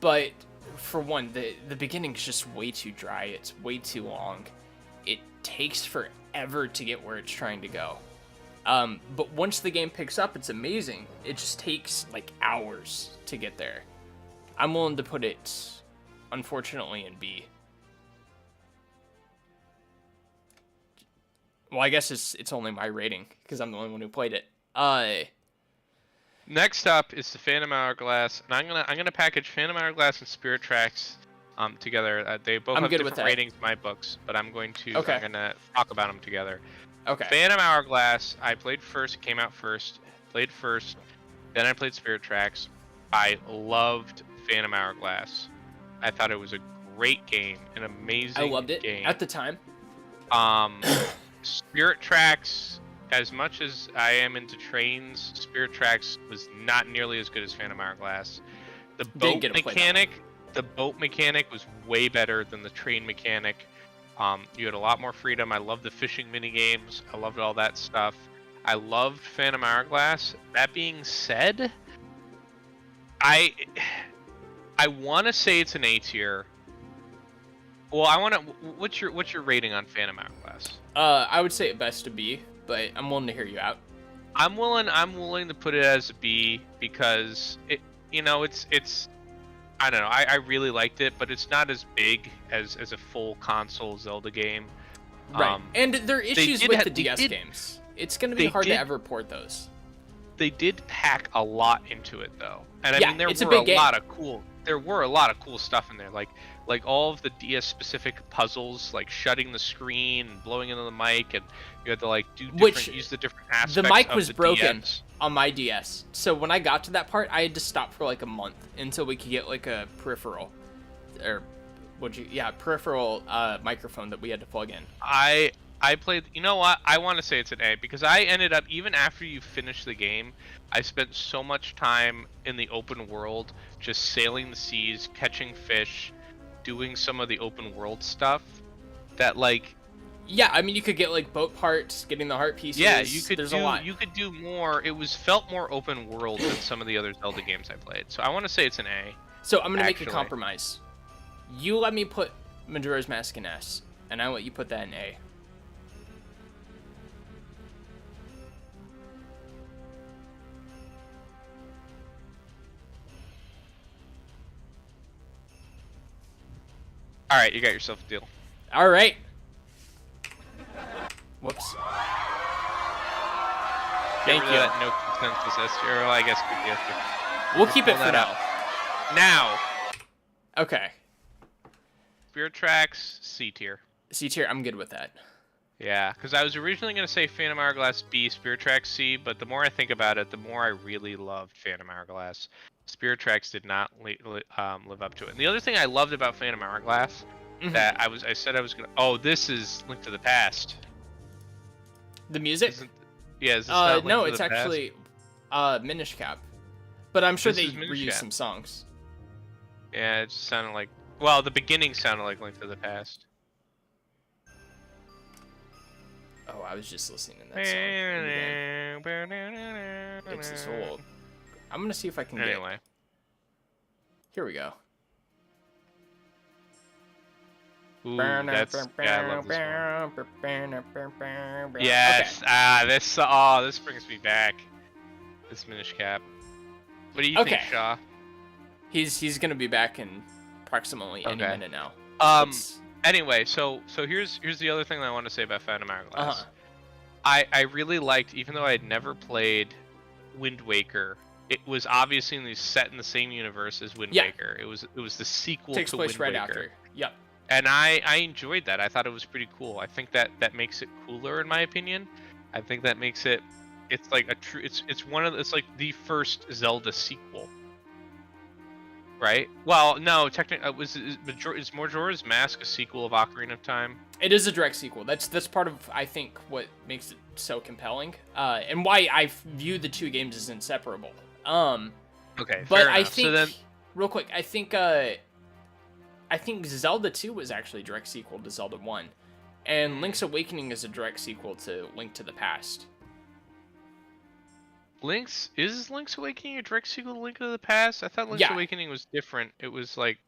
But for one, the beginning's just way too dry. It's way too long. It takes forever to get where it's trying to go. But once the game picks up, it's amazing. It just takes hours to get there. I'm willing to put it, unfortunately, in B. Well, I guess it's only my rating because I'm the only one who played it. Next up is the Phantom Hourglass, and I'm gonna package Phantom Hourglass and Spirit Tracks together. They both have different ratings in my books, but I'm gonna talk about them together. Okay. Phantom Hourglass, I played first. It came out first. Played first. Then I played Spirit Tracks. I loved Phantom Hourglass. I thought it was a great game, an amazing I loved it game. at the time. Spirit Tracks, as much as I am into trains, Spirit Tracks was not nearly as good as Phantom Hourglass. The boat mechanic was way better than the train mechanic. You had a lot more freedom. I loved the fishing mini games. I loved all that stuff. I loved Phantom Hourglass. That being said, I want to say it's an A tier. Well, I want to. What's your rating on Phantom Hourglass? I would say at best a B, but I'm willing to hear you out. I'm willing to put it as a B because it's I don't know. I really liked it, but it's not as big as a full console Zelda game. Right. And there are issues with the DS games. It's going to be hard to ever port those. They did pack a lot into it though. And I mean there were a lot of cool stuff in there, like all of the DS specific puzzles, like shutting the screen and blowing into the mic, and you had to like use the different aspects. The mic was broken DS. on my DS, so when I got to that part, I had to stop for like a month until we could get like a peripheral, or peripheral microphone that we had to plug in. I played. You know what? I want to say it's an A because I ended up, even after you finish the game, I spent so much time in the open world, just sailing the seas, catching fish, doing some of the open world stuff that like. Yeah, I mean you could get like boat parts, getting the heart pieces. Yeah, you could a lot. You could do more. It felt more open world than some of the other Zelda games I played. So I want to say it's an A. So I'm gonna make a compromise. You let me put Majora's Mask in S, and I let you put that in A. All right, you got yourself a deal. All right. Whoops. Thank you. That no consensus S tier. Well, I guess keep the S tier. We'll keep it for now. Now. Okay. Spirit Tracks C tier. C tier. I'm good with that. Yeah, because I was originally going to say Phantom Hourglass B, Spirit Tracks C, but the more I think about it, the more I really loved Phantom Hourglass. Spirit Tracks did not live up to it. And the other thing I loved about Phantom Hourglass that I said I was gonna. Oh, this is Link to the Past. The music? Is this not Link no, to it's the Past? actually Minish Cap. But I'm sure This they is Minish reused Cap. some songs. Yeah, it just sounded like. Well, the beginning sounded like Link to the Past. Oh, I was just listening to that song. It's this old. I'm gonna see if I can Anyway. get. Here we go. Ooh, that's, yeah, I love this one. Yes, okay. This brings me back. This Minish Cap. What do you think, Shaw? He's gonna be back in approximately any minute now. Anyway, so here's the other thing that I want to say about Phantom Hourglass. I really liked, even though I had never played Wind Waker, it was obviously set in the same universe as Wind Waker. It was the sequel Takes to place Wind right Waker. after. Yep. And I enjoyed that. I thought it was pretty cool. I think that makes it cooler in my opinion. I think that makes it like a true it's like the first Zelda sequel. Right? Well, no, technically is Majora's Mask a sequel of Ocarina of Time? It is a direct sequel. That's part of I think what makes it so compelling, and why I view the two games as inseparable. Okay, but fair I enough. think So then, real quick, I think Zelda 2 was actually a direct sequel to Zelda 1, and Link's Awakening is a direct sequel to Link to the Past. is Link's Awakening a direct sequel to Link to the Past? I thought Link's Awakening was different. It was like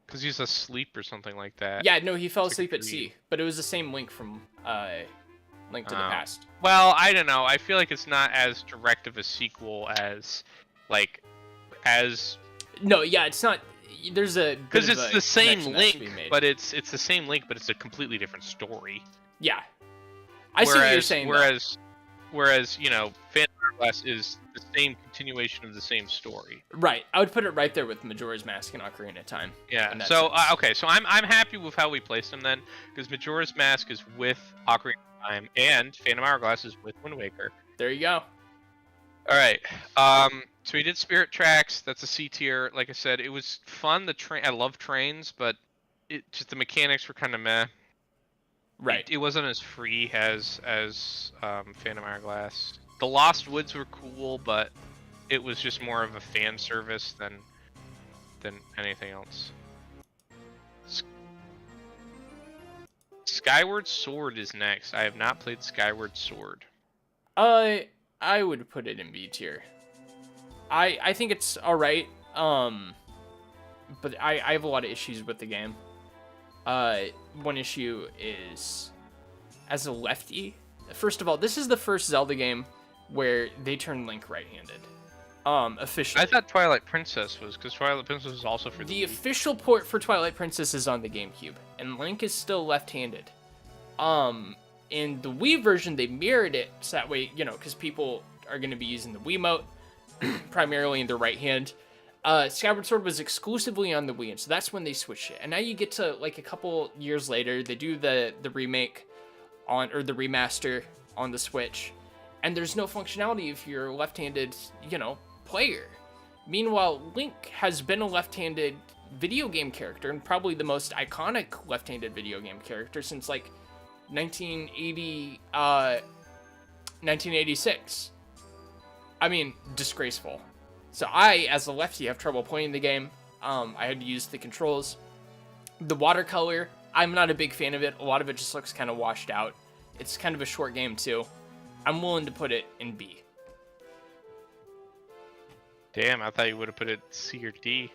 because he's asleep or something like that. Yeah, no, he fell asleep at sea, but it was the same Link from Link to the Past. Well, I don't know. I feel like it's not as direct of a sequel as No, yeah, it's not. There's a because it's the same Link, but it's the same Link, but it's a completely different story. Yeah, I see what you're saying. Whereas Phantom Hourglass is the same continuation of the same story. Right, I would put it right there with Majora's Mask and Ocarina of Time. Yeah. So so I'm happy with how we placed them then, because Majora's Mask is with Ocarina of Time and Phantom Hourglass is with Wind Waker. There you go. All right. So we did Spirit Tracks. That's a C tier. Like I said, it was fun. I love trains, but the mechanics were kind of meh. Right. It wasn't as free as Phantom Hourglass. The Lost Woods were cool, but it was just more of a fan service than anything else. Skyward Sword is next. I have not played Skyward Sword. I would put it in B tier. I think it's alright, but I have a lot of issues with the game. One issue is, as a lefty, first of all, this is the first Zelda game where they turn Link right-handed. Officially. I thought Twilight Princess was, because Twilight Princess was also for the official port for Twilight Princess is on the GameCube, and Link is still left-handed. In the Wii version, they mirrored it, so that way, because people are going to be using the Wiimote primarily in their right hand. Skyward Sword was exclusively on the Wii, and so that's when they switched it. And now you get to, like, a couple years later, they do the remake or the remaster on the Switch, and there's no functionality if you're a left-handed, player. Meanwhile, Link has been a left-handed video game character, and probably the most iconic left-handed video game character since, like, 1986. I mean, disgraceful. So I, as a lefty, have trouble playing the game. I had to use the controls. The watercolor, I'm not a big fan of it. A lot of it just looks kind of washed out. It's kind of a short game, too. I'm willing to put it in B. Damn, I thought you would have put it C or D.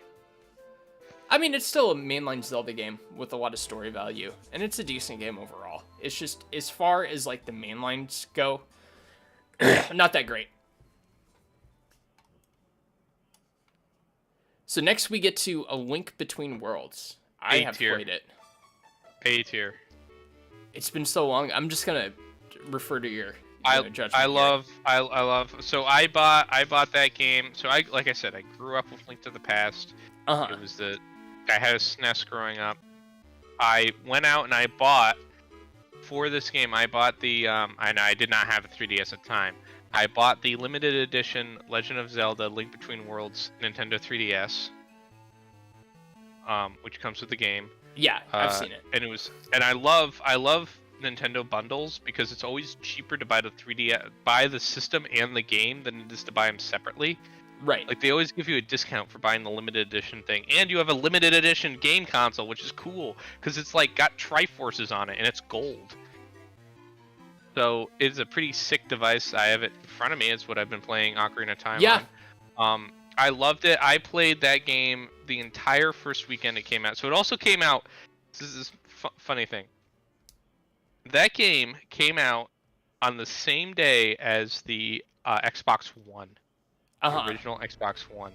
I mean, it's still a mainline Zelda game with a lot of story value, and it's a decent game overall. It's just, as far as, like, the mainlines go, not that great. So next we get to A Link Between Worlds. I have played it. A tier. It's been so long, I'm just gonna refer to your judgment. I love. So I bought that game. So like I said, I grew up with Link to the Past. It was I had a SNES growing up. I went out and I bought for this game. I bought the and I did not have a 3DS at the time. I bought the limited edition Legend of Zelda: Link Between Worlds Nintendo 3DS, which comes with the game. Yeah, I've seen it. And I love Nintendo bundles because it's always cheaper to buy the system and the game than it is to buy them separately. Right. Like, they always give you a discount for buying the limited edition thing, and you have a limited edition game console, which is cool because it's like got Triforces on it and it's gold. So it's a pretty sick device. I have it in front of me. It's what I've been playing Ocarina of Time on. I loved it. I played that game the entire first weekend it came out. So it also came out. This is a funny thing. That game came out on the same day as the Xbox One, the original Xbox One.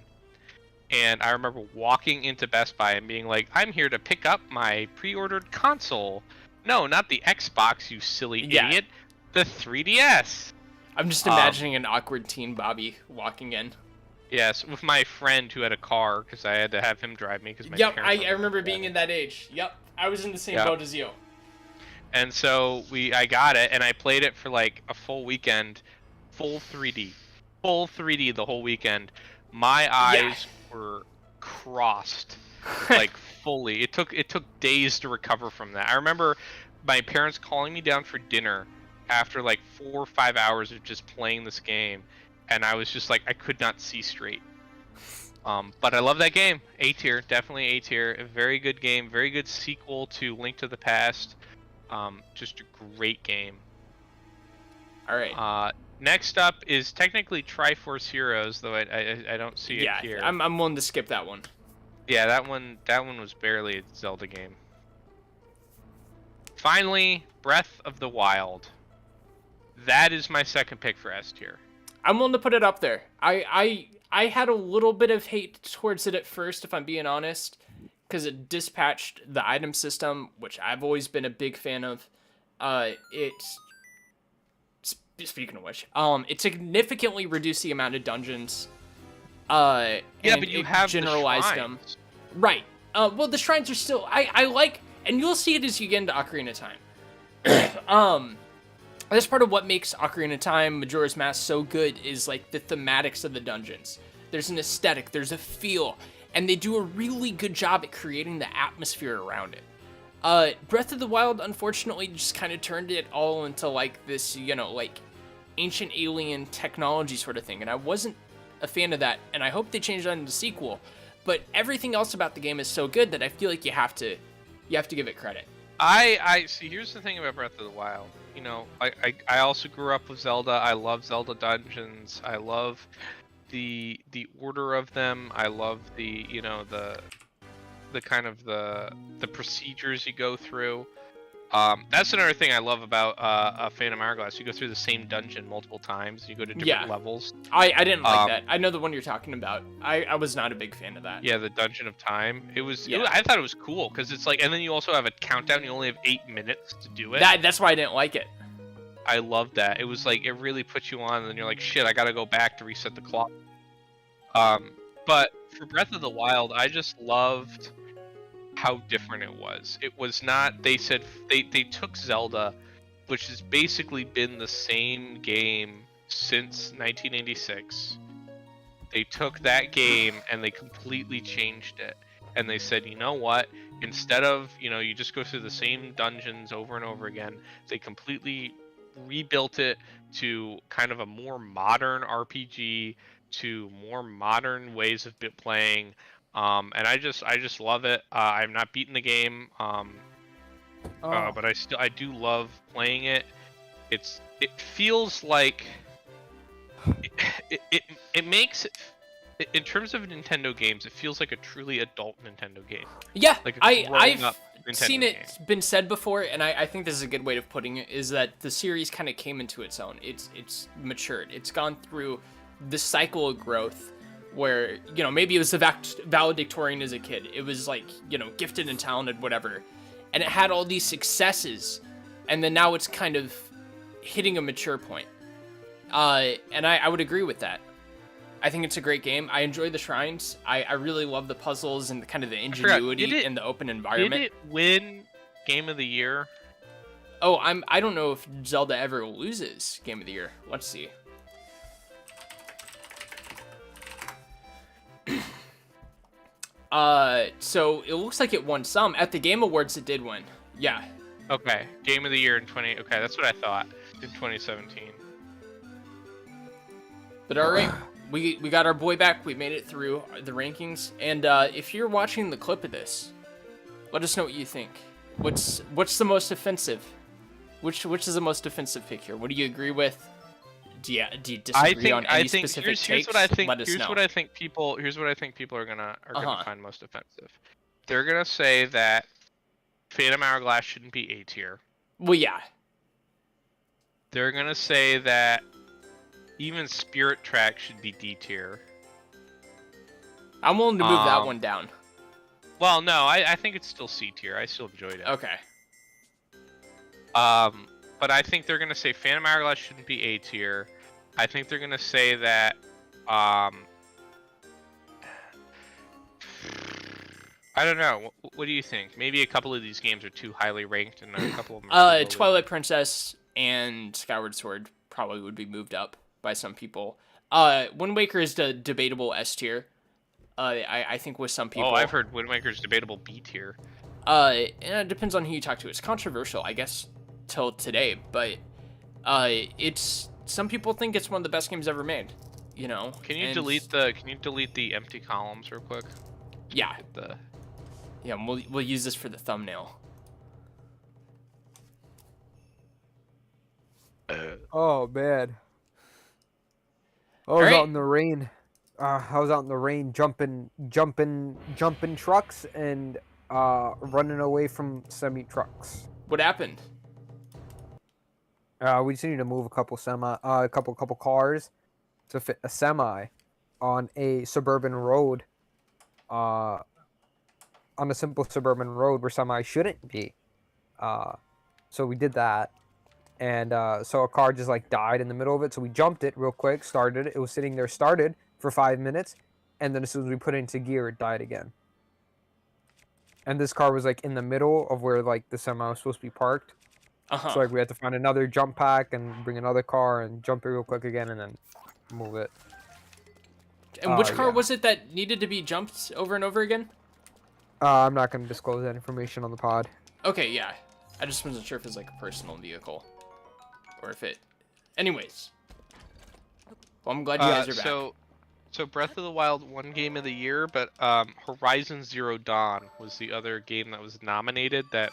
And I remember walking into Best Buy and being like, "I'm here to pick up my pre-ordered console." No, not the Xbox, you silly idiot. The 3DS. I'm just imagining an awkward teen Bobby walking in. Yes, with my friend who had a car because I had to have him drive me because my Yep, parents I remember being in that age. Yep, I was in the same boat as you. And so I got it and I played it for like a full weekend, full 3D the whole weekend. My eyes were crossed, like fully. It took days to recover from that. I remember my parents calling me down for dinner after like 4 or 5 hours of just playing this game, and I was just like, I could not see straight. But I love that game. A tier, definitely A tier. A very good game, very good sequel to Link to the Past. Just a great game. All right. Next up is technically Triforce Heroes, though I don't see it here. I'm willing to skip that one. Yeah, that one was barely a Zelda game. Finally, Breath of the Wild. That is my second pick for S tier. I'm willing to put it up there. I had a little bit of hate towards it at first, if I'm being honest, because it dispatched the item system, which I've always been a big fan of. Speaking of which, it significantly reduced the amount of dungeons. But you have generalized the them. shrines. Right. Well, the shrines are still. I like, and you'll see it as you get into Ocarina of Time. That's part of what makes Ocarina of Time, Majora's Mask so good is like the thematics of the dungeons. there's an aesthetic, there's a feel, and they do a really good job at creating the atmosphere around it. Breath of the Wild, unfortunately, just kind of turned it all into like this, you know, like ancient alien technology sort of thing, and I wasn't a fan of that, and I hope they change that in the sequel. But everything else about the game is so good that I feel like you have to give it credit. I see. Here's the thing about Breath of the Wild. You know, I also grew up with Zelda. I love Zelda dungeons. I love the order of them. I love the, you know, the kind of the procedures you go through. That's another thing I love about Phantom Hourglass. You go through the same dungeon multiple times. You go to different levels. I didn't like that. I know the one you're talking about. I was not a big fan of that. Yeah, the Dungeon of Time. I thought it was cool because it's like, and then you also have a countdown. You only have 8 minutes to do it. That's why I didn't like it. I loved that. It was like, it really puts you on, and then you're like, shit, I gotta go back to reset the clock. But for Breath of the Wild, I just loved how different it was. It was not, they said, they took Zelda, which has basically been the same game since 1986. They took that game and they completely changed it. And they said, you know what? Instead of, you know, you just go through the same dungeons over and over again, they completely rebuilt it to kind of a more modern RPG, to more modern ways of playing. And I just love it. I've not beaten the game, but I do love playing it. It feels like it makes it, in terms of Nintendo games, it feels like a truly adult Nintendo game. Yeah, like I've seen it been said before, and I think this is a good way of putting it, is that the series kind of came into its own. It's matured. It's gone through the cycle of growth where, you know, maybe it was valedictorian as a kid. It was like, you know, gifted and talented, whatever. And it had all these successes, and then now it's kind of hitting a mature point. And I would agree with that. I think it's a great game. I enjoy the shrines. I really love the puzzles and the kind of the ingenuity in the open environment. Did it win Game of the Year? Oh, I don't know if Zelda ever loses Game of the Year. Let's see. So it looks like it won some. At the Game Awards, it did win. Yeah. Okay, Game of the Year in okay, that's what I thought, in 2017. But all right, we got our boy back. We made it through the rankings. And if you're watching the clip of this, let us know what you think. What's the most offensive? Which is the most offensive pick here? What do you agree with? Do you disagree on any specific takes? Here's what I think. Let us know. Here's what I think people are gonna find most offensive. They're gonna say that Phantom Hourglass shouldn't be A tier. Well, yeah. They're gonna say that even Spirit Track should be D tier. I'm willing to move that one down. Well, no, I think it's still C tier. I still enjoyed it. Okay. But I think they're gonna say Phantom Hourglass shouldn't be A tier. I think they're gonna say that I don't know. What do you think? Maybe a couple of these games are too highly ranked, and a couple of them are Twilight Princess and Skyward Sword probably would be moved up by some people. Wind Waker is the debatable S tier. I think with some people. Oh, I've heard Wind Waker's debatable B tier. And it depends on who you talk to. It's controversial, I guess, till today, but it's, some people think it's one of the best games ever made. You know. Can you delete the empty columns real quick? Yeah. Yeah, we'll use this for the thumbnail. Oh man. I was out in the rain. I was out in the rain jumping trucks and running away from semi trucks. What happened? We just needed to move a couple cars to fit a semi on a suburban road. On a simple suburban road where semi shouldn't be. So we did that. And so a car just like died in the middle of it. So we jumped it real quick, started it. It was sitting there, started for 5 minutes. And then as soon as we put it into gear, it died again. And this car was like in the middle of where like the semi was supposed to be parked. So like we had to find another jump pack and bring another car and jump it real quick again and then move it. And which car Yeah. was it that needed to be jumped over and over again? I'm not going to disclose that information on the pod. Okay, yeah. I just wasn't sure if it's like a personal vehicle. Or if it... Anyways. Well, I'm glad you guys are back. So Breath of the Wild won Game of the Year, but Horizon Zero Dawn was the other game that was nominated that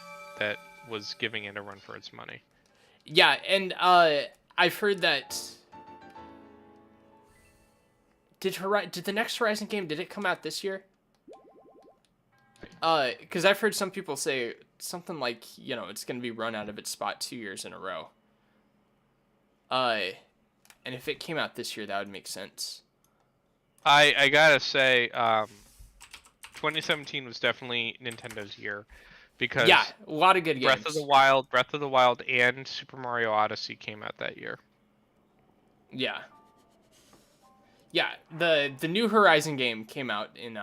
was giving it a run for its money. Yeah, and I've heard that... Did the next Horizon game, did it come out this year? Because I've heard some people say something like, you know, it's going to be run out of its spot 2 years in a row. And if it came out this year, that would make sense. I gotta say, 2017 was definitely Nintendo's year, because yeah, a lot of good games. Breath of the Wild, and Super Mario Odyssey came out that year. Yeah. Yeah, the new Horizon game came out in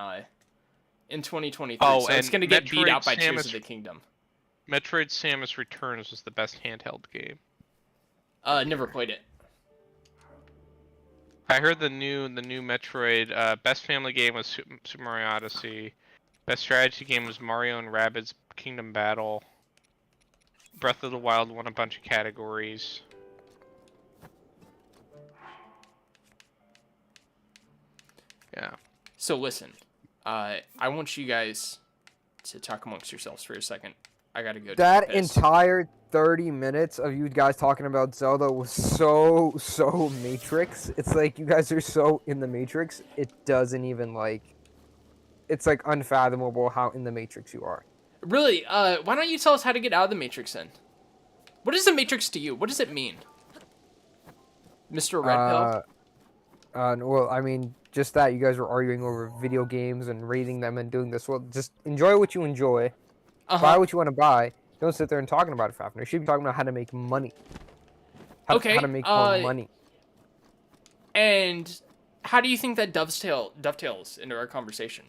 2023, so it's gonna get beat out by Tears of the Kingdom. Metroid Samus Returns was the best handheld game. Never played it. I heard the new Metroid best family game was Super Mario Odyssey. Best strategy game was Mario and Rabbids Kingdom Battle. Breath of the Wild won a bunch of categories. Yeah. So listen, I want you guys to talk amongst yourselves for a second. I gotta go. That entire 30 minutes of you guys talking about Zelda was so Matrix. It's like you guys are so in the Matrix. It doesn't even it's like unfathomable how in the Matrix you are. Really? Why don't you tell us how to get out of the Matrix then? What is the Matrix to you? What does it mean, Mr. Red Pill? Well, I mean, just that you guys were arguing over video games and rating them and doing this. Well, just enjoy what you enjoy. Buy what you want to buy. Don't sit there and talking about it for half an hour. You should be talking about how to make money. How to make more money. And how do you think that dovetails into our conversation?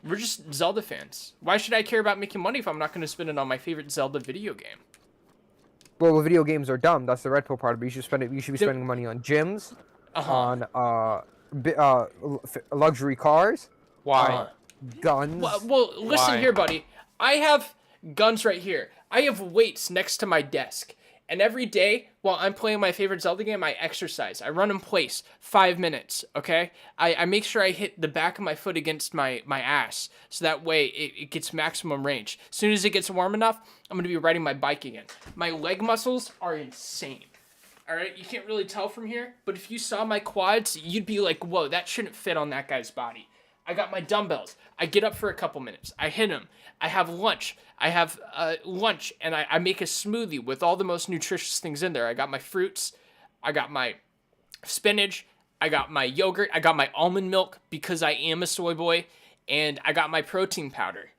We're just Zelda fans. Why should I care about making money if I'm not going to spend it on my favorite Zelda video game? Well, the video games are dumb. That's the red pill part of it. You should spend it. You should be spending money on gyms, on luxury cars. Why? Guns. Well, listen here, buddy. I have guns right here. I have weights next to my desk. And every day, while I'm playing my favorite Zelda game, I exercise. I run in place 5 minutes, okay? I make sure I hit the back of my foot against my ass, so that way it gets maximum range. As soon as it gets warm enough, I'm going to be riding my bike again. My leg muscles are insane. Alright, you can't really tell from here, but if you saw my quads, you'd be like, whoa, that shouldn't fit on that guy's body. I got my dumbbells. I get up for a couple minutes. I hit them. I have lunch. I have lunch, and I make a smoothie with all the most nutritious things in there. I got my fruits. I got my spinach. I got my yogurt. I got my almond milk because I am a soy boy. And I got my protein powder.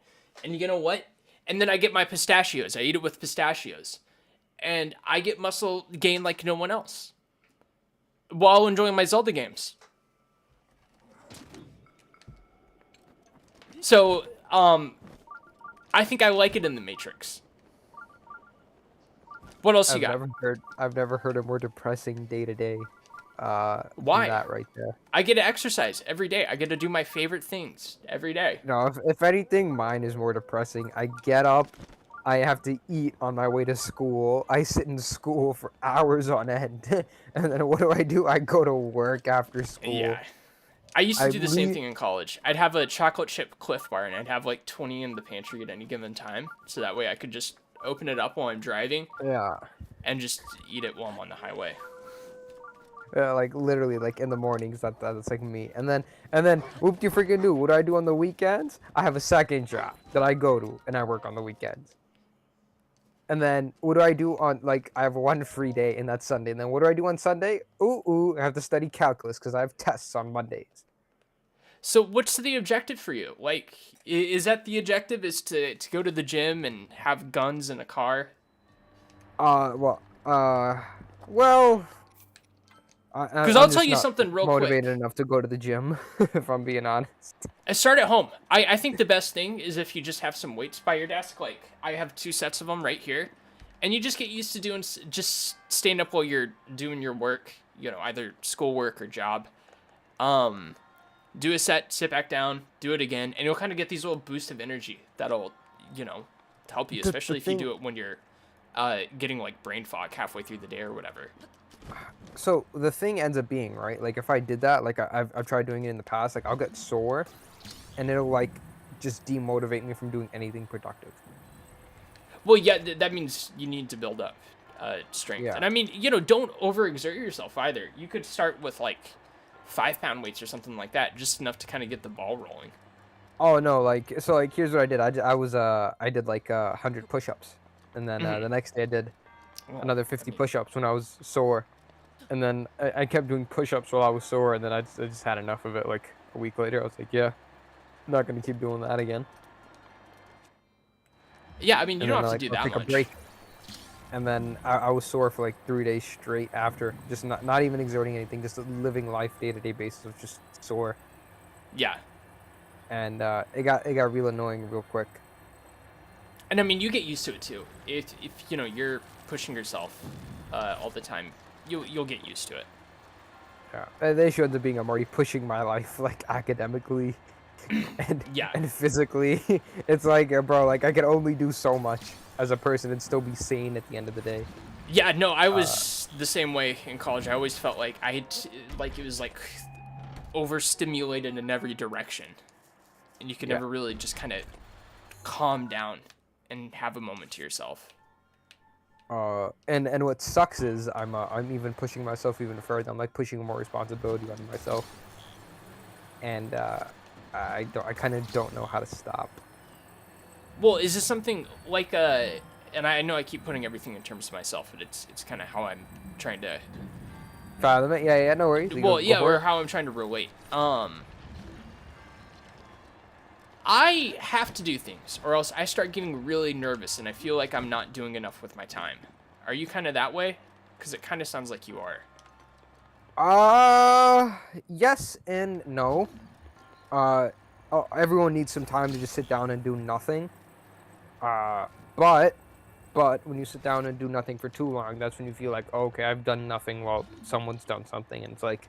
And you know what? And then I get my pistachios. I eat it with pistachios. And I get muscle gain like no one else, while enjoying my Zelda games. So, I think I like it in the Matrix. What else you got? I've never heard a more depressing day to day. Why? Than that right there. I get to exercise every day. I get to do my favorite things every day. No, if anything, mine is more depressing. I get up, I have to eat on my way to school. I sit in school for hours on end, and then what do? I go to work after school. Yeah. I used to do the same thing in college. I'd have a chocolate chip Cliff Bar, and I'd have like 20 in the pantry at any given time, so that way I could just open it up while I'm driving. Yeah. And just eat it while I'm on the highway. Like literally, like in the mornings. That's like me. And then whoop de freaking do. What do I do on the weekends? I have a second job that I go to, and I work on the weekends. And then what do I do on, like, I have one free day, and that's Sunday. And then what do I do on Sunday? I have to study calculus because I have tests on Mondays. So what's the objective for you? Like, is that the objective, is to go to the gym and have guns in a car? Well, because I'll tell you something real quick. Motivated enough to go to the gym, if I'm being honest. I start at home. I think the best thing is if you just have some weights by your desk. Like, I have 2 sets of them right here. And you just get used to just stand up while you're doing your work, you know, either schoolwork or job. do a set, sit back down, do it again, and you'll kind of get these little boosts of energy that'll, help you, especially if you do it when you're getting like brain fog halfway through the day or whatever. So the thing ends up being, right, like if I did that, like I've tried doing it in the past, like I'll get sore and it'll like just demotivate me from doing anything productive. Well, yeah, that means you need to build up strength. Yeah. And I mean, don't overexert yourself either. You could start with like 5-pound weights or something like that, just enough to kind of get the ball rolling. Oh no, like here's what I did. I did like 100 push-ups, and then the next day I did another 50 push-ups when I was sore, and then I kept doing push-ups while I was sore, and then I just had enough of it. Like a week later, I was like, yeah, I'm not gonna keep doing that again. Yeah, I mean, you And don't then have to do I'll that take much. a break. And then I was sore for like 3 days straight after, just not even exerting anything, just living life day-to-day basis of just sore. Yeah. And it got real annoying real quick. And I mean, you get used to it too. If you're pushing yourself all the time, you'll get used to it. Yeah, and the issue ends up being I'm already pushing my life like academically and physically. It's like, bro, like I can only do so much as a person and still be sane at the end of the day. Yeah, no, I was the same way in college. I always felt like it was like overstimulated in every direction, and you could never really just kind of calm down and have a moment to yourself. And what sucks is I'm even pushing myself even further. I'm like pushing more responsibility on myself, and I kind of don't know how to stop. Well, is this something like and I know I keep putting everything in terms of myself, but it's kind of how I'm trying to fathom it. Yeah, no worries. Well, yeah, or how I'm trying to relate. I have to do things, or else I start getting really nervous, and I feel like I'm not doing enough with my time. Are you kind of that way? Because it kind of sounds like you are. Yes and no. Everyone needs some time to just sit down and do nothing. But when you sit down and do nothing for too long, that's when you feel like, oh, okay, I've done nothing while someone's done something, and it's like,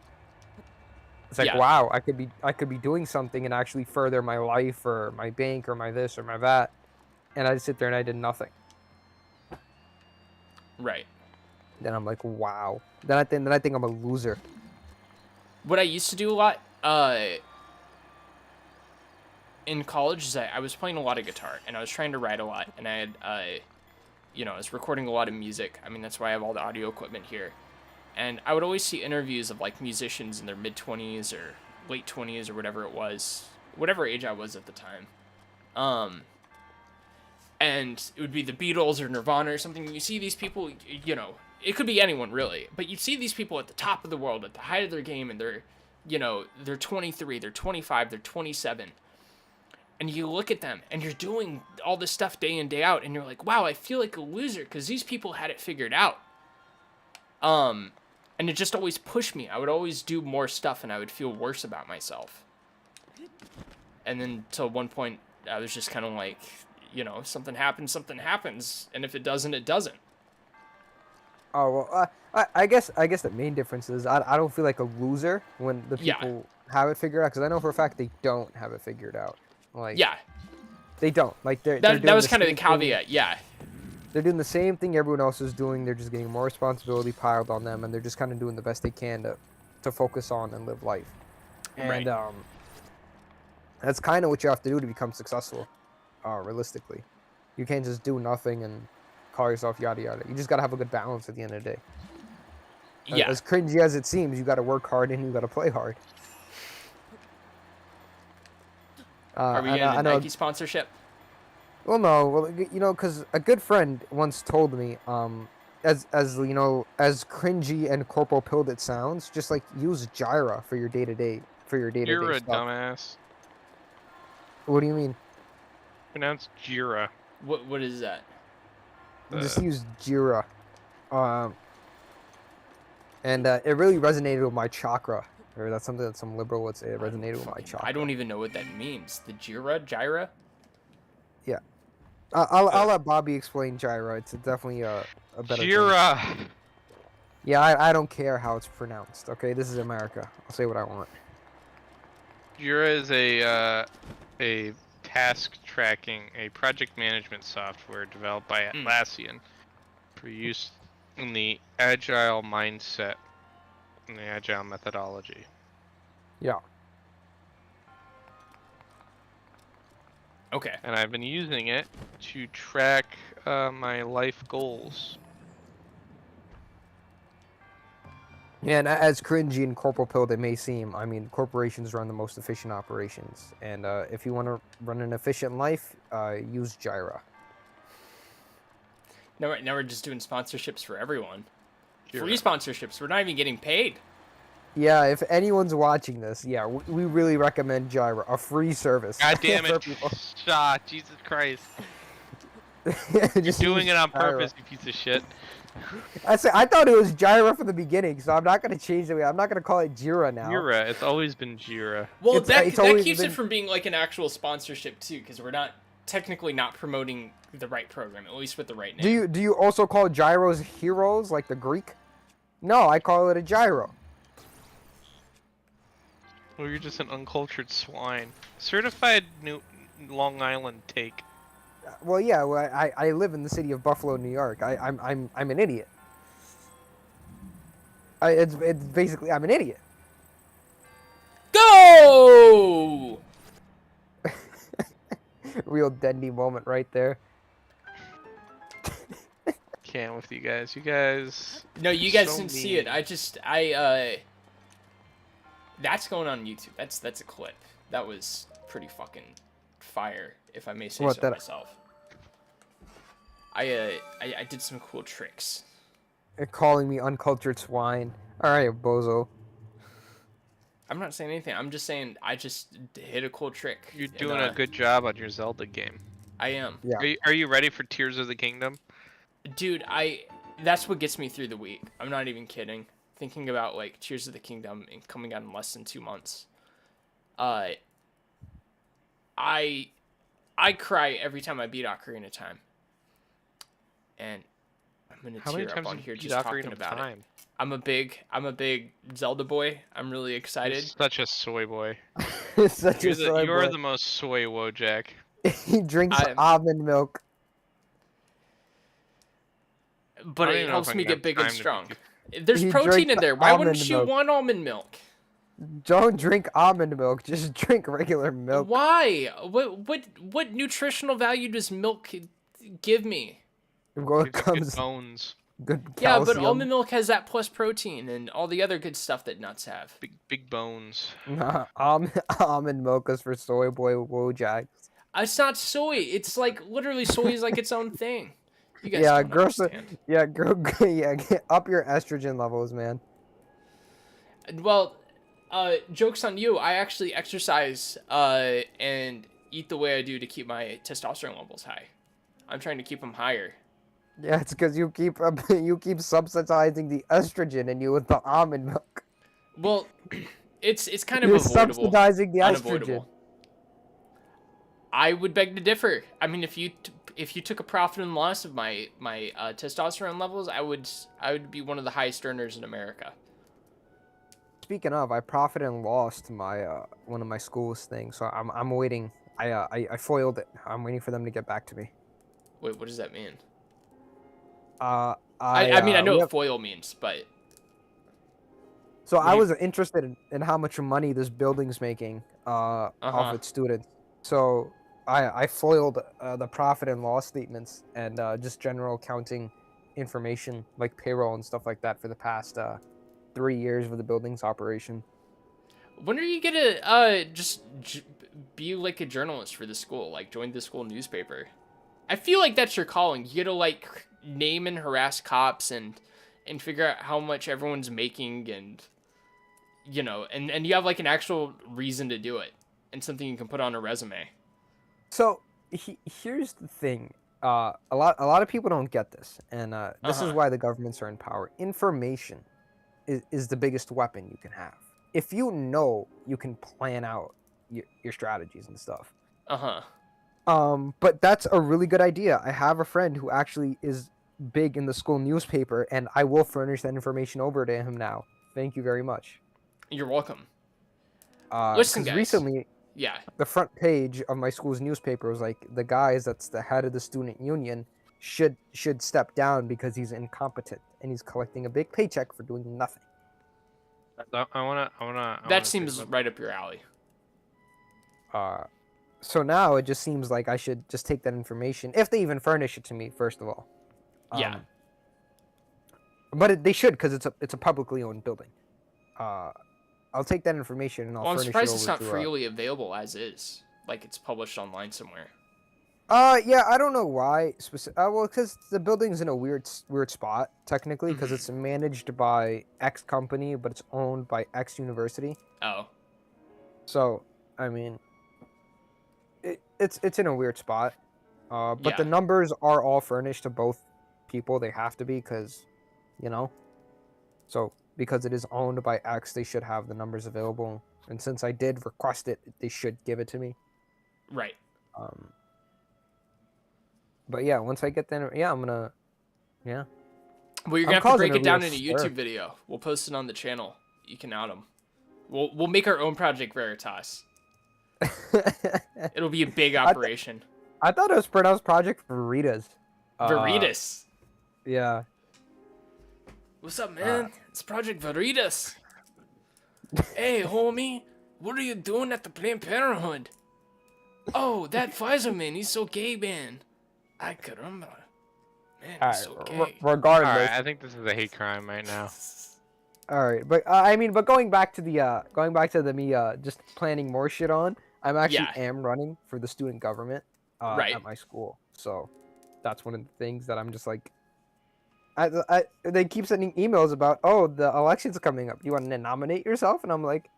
wow, I could be doing something and actually further my life or my bank or my this or my that, and I just sit there and I did nothing. Right. Then I'm like, wow. Then I think I'm a loser. What I used to do a lot in college is I was playing a lot of guitar, and I was trying to write a lot, and I had I was recording a lot of music. I mean, that's why I have all the audio equipment here. And I would always see interviews of like musicians in their mid-20s or late 20s or whatever it was, whatever age I was at the time. And it would be the Beatles or Nirvana or something. You see these people, it could be anyone really, but you see these people at the top of the world, at the height of their game, and they're 23, they're 25, they're 27. And you look at them, and you're doing all this stuff day in, day out, and you're like, wow, I feel like a loser, because these people had it figured out. And it just always pushed me. I would always do more stuff, and I would feel worse about myself. And then till one point, I was just kind of like, something happens, and if it doesn't, it doesn't. Oh well, I guess the main difference is I don't feel like a loser when the people have it figured out, because I know for a fact they don't have it figured out. Like, they don't. Like that was kind of the caveat. They're doing the same thing everyone else is doing. They're just getting more responsibility piled on them, and they're just kind of doing the best they can to focus on and live life. And that's kind of what you have to do to become successful, realistically. You can't just do nothing and call yourself yada yada. You just gotta have a good balance at the end of the day. Yeah. As cringy as it seems, you gotta work hard and you gotta play hard. Are we getting a Nike sponsorship? Well, no. Well, because a good friend once told me, as cringy and corporal pilled it sounds, just like use Jira for your day-to-day You're a stuff. dumbass. What do you mean? Pronounced Jira. What is that? Just use Jira. And it really resonated with my chakra. Or that's something that some liberal would say. It resonated with my chakra. I don't even know what that means. The Jira? Yeah. I'll let Bobby explain Jira. It's definitely a better Jira. Thing. Yeah, I don't care how it's pronounced. Okay, this is America. I'll say what I want. Jira is a task tracking, a project management software developed by Atlassian for use in the agile mindset and the agile methodology. Yeah. Okay. And I've been using it to track my life goals. Yeah, and as cringy and corporal pilled it may seem, I mean, corporations run the most efficient operations. And if you want to run an efficient life, use Jira. Now we're just doing sponsorships for everyone. Jira. Free sponsorships. We're not even getting paid. Yeah, if anyone's watching this, yeah, we really recommend Jira, a free service. God damn for it. people. Jesus Christ. Just You're doing use it on Jira. purpose, you piece of shit. I thought it was Jira from the beginning, so I'm not going to change the way. I'm not going to call it Jira now. Jira. It's always been Jira. Well, It's that always keeps been- it from being like an actual sponsorship too, because we're not technically not promoting the right program, at least with the right name. Do you also call gyros heroes like the Greek? No, I call it a gyro. Well, you're just an uncultured swine. Certified New Long Island take. Well, yeah, well, I live in the city of Buffalo, New York. I'm an idiot. It's basically I'm an idiot. Go! Real Dendy moment right there. Can't with you guys. You guys. No, you guys so didn't see mean. it. That's going on YouTube. That's a clip. That was pretty fucking fire, if I may say What, so that- myself. I did some cool tricks. Calling me uncultured swine. All right, bozo. I'm not saying anything. I'm just saying I just hit a cool trick. You're and, doing a good job on your Zelda game. I am. Yeah. Are you ready for Tears of the Kingdom? Dude, that's what gets me through the week. I'm not even kidding. Thinking about like Tears of the Kingdom and coming out in less than 2 months. I cry every time I beat Ocarina of Time. And I'm gonna How many tear up times on have here you just beat talking Ocarina of about it. Time? I'm a big Zelda boy. I'm really You're excited. such a soy boy. Such a soy You're boy. the most soy Wojak. He drinks I'm- almond milk. But I don't it even know helps if I me can get have big time and to strong. be- There's He protein drinks in there. Why wouldn't almond you milk. want almond milk? Don't drink almond milk. Just drink regular milk. Why? What nutritional value does milk give me? Well, it Gives you comes good bones. good Yeah, calcium. but almond milk has that plus protein and all the other good stuff that nuts have. Big bones. Nah, almond milk is for soy boy Wojak. It's not soy. It's like literally soy is like its own thing. You guys Yeah, don't girls. understand. Yeah, yeah, get up your estrogen levels, man. Well, jokes on you. I actually exercise and eat the way I do to keep my testosterone levels high. I'm trying to keep them higher. Yeah, it's because you keep subsidizing the estrogen in you with the almond milk. Well, it's kind of You're avoidable. subsidizing the estrogen. Unavoidable. I would beg to differ. I mean, if you took a profit and loss of my testosterone levels, I would be one of the highest earners in America. Speaking of, I profited and lost my one of my school's things, so I'm waiting. I foiled it. I'm waiting for them to get back to me. Wait, what does that mean? I mean, I know we what have- foil means, but So I you- was interested in how much money this building's making Uh-huh. off its students. So I foiled the profit and loss statements and just general accounting information like payroll and stuff like that for the past 3 years of the building's operation. when are you gonna be like a journalist for the school? Like join the school newspaper? I feel like that's your calling. You gotta like name and harass cops and figure out how much everyone's making and you know and you have like an actual reason to do it and something you can put on a resume. So here's the thing. A lot of people don't get this, and this is Uh-huh. why the governments are in power. Information is the biggest weapon you can have. If you know, you can plan out your strategies and stuff. Uh-huh. But that's a really good idea. I have a friend who actually is big in the school newspaper, and I will furnish that information over to him now. Thank you very much. You're welcome. Listen, 'cause guys. recently Yeah. the front page of my school's newspaper was like, the guys that's the head of the student union should step down because he's incompetent and he's collecting a big paycheck for doing nothing. I wanna That say seems something. right up your alley. So now it just seems like I should just take that information, if they even furnish it to me, first of all. Yeah. But they should, because it's a publicly owned building. I'll take that information and I'll Well, I'm furnish surprised it it's over not to, freely available as is. Like it's published online somewhere. Yeah, I don't know why. Well, because the building's in a weird spot technically, because it's managed by X company, but it's owned by X university. Oh. So, I mean, it's in a weird spot. But the numbers are all furnished to both people. They have to be, because, you know. So, because it is owned by X, they should have the numbers available. And since I did request it, they should give it to me. Right. But yeah, once I get there, yeah, I'm gonna, yeah. Well, you're gonna have to break it down in a YouTube video. We'll post it on the channel. You can out them. We'll make our own Project Veritas. It'll be a big operation. I thought it was pronounced Project Veritas. Veritas. Yeah. What's up, man? It's Project Veritas. Hey, homie, what are you doing at the Planned Parenthood? Oh, that Pfizer man, he's so gay, man. Ay, caramba. Man, he's so gay. Regardless. Alright, I think this is a hate crime right now. All right, but I mean, but going back to the me just planning more shit on, I'm actually am running for the student government at my school. So that's one of the things that I'm just like, they keep sending emails about, oh, the election's coming up. You want to nominate yourself? And I'm like,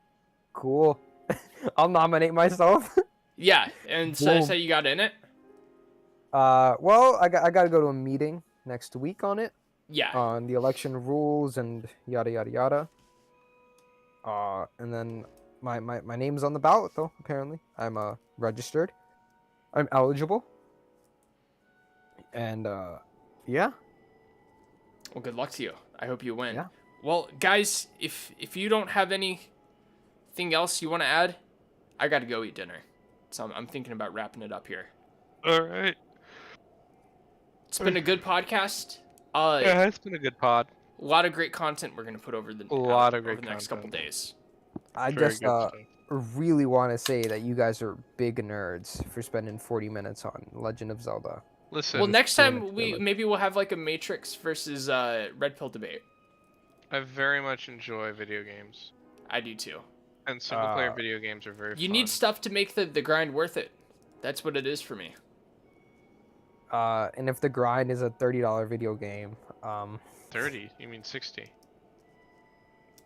cool, I'll nominate myself. Yeah, and so you got in it? Well, I got to go to a meeting next week on it. Yeah. On the election rules and yada yada yada. And then my name's on the ballot though. Apparently, I'm registered. I'm eligible. And yeah. Well, good luck to you. I hope you win. Yeah. Well, guys, if you don't have anything else you want to add, I got to go eat dinner. So I'm thinking about wrapping it up here. All right. It's been a good podcast. Yeah, it's been a good pod. A lot of great content we're gonna put over the next couple days. I just really want to say that you guys are big nerds for spending 40 minutes on Legend of Zelda. Listen. Well, next time maybe we'll have like a Matrix versus Red Pill debate. I very much enjoy video games. I do too. And single player video games are very fun. You need stuff to make the grind worth it. That's what it is for me. And if the grind is a $30 video game, 30? You mean 60?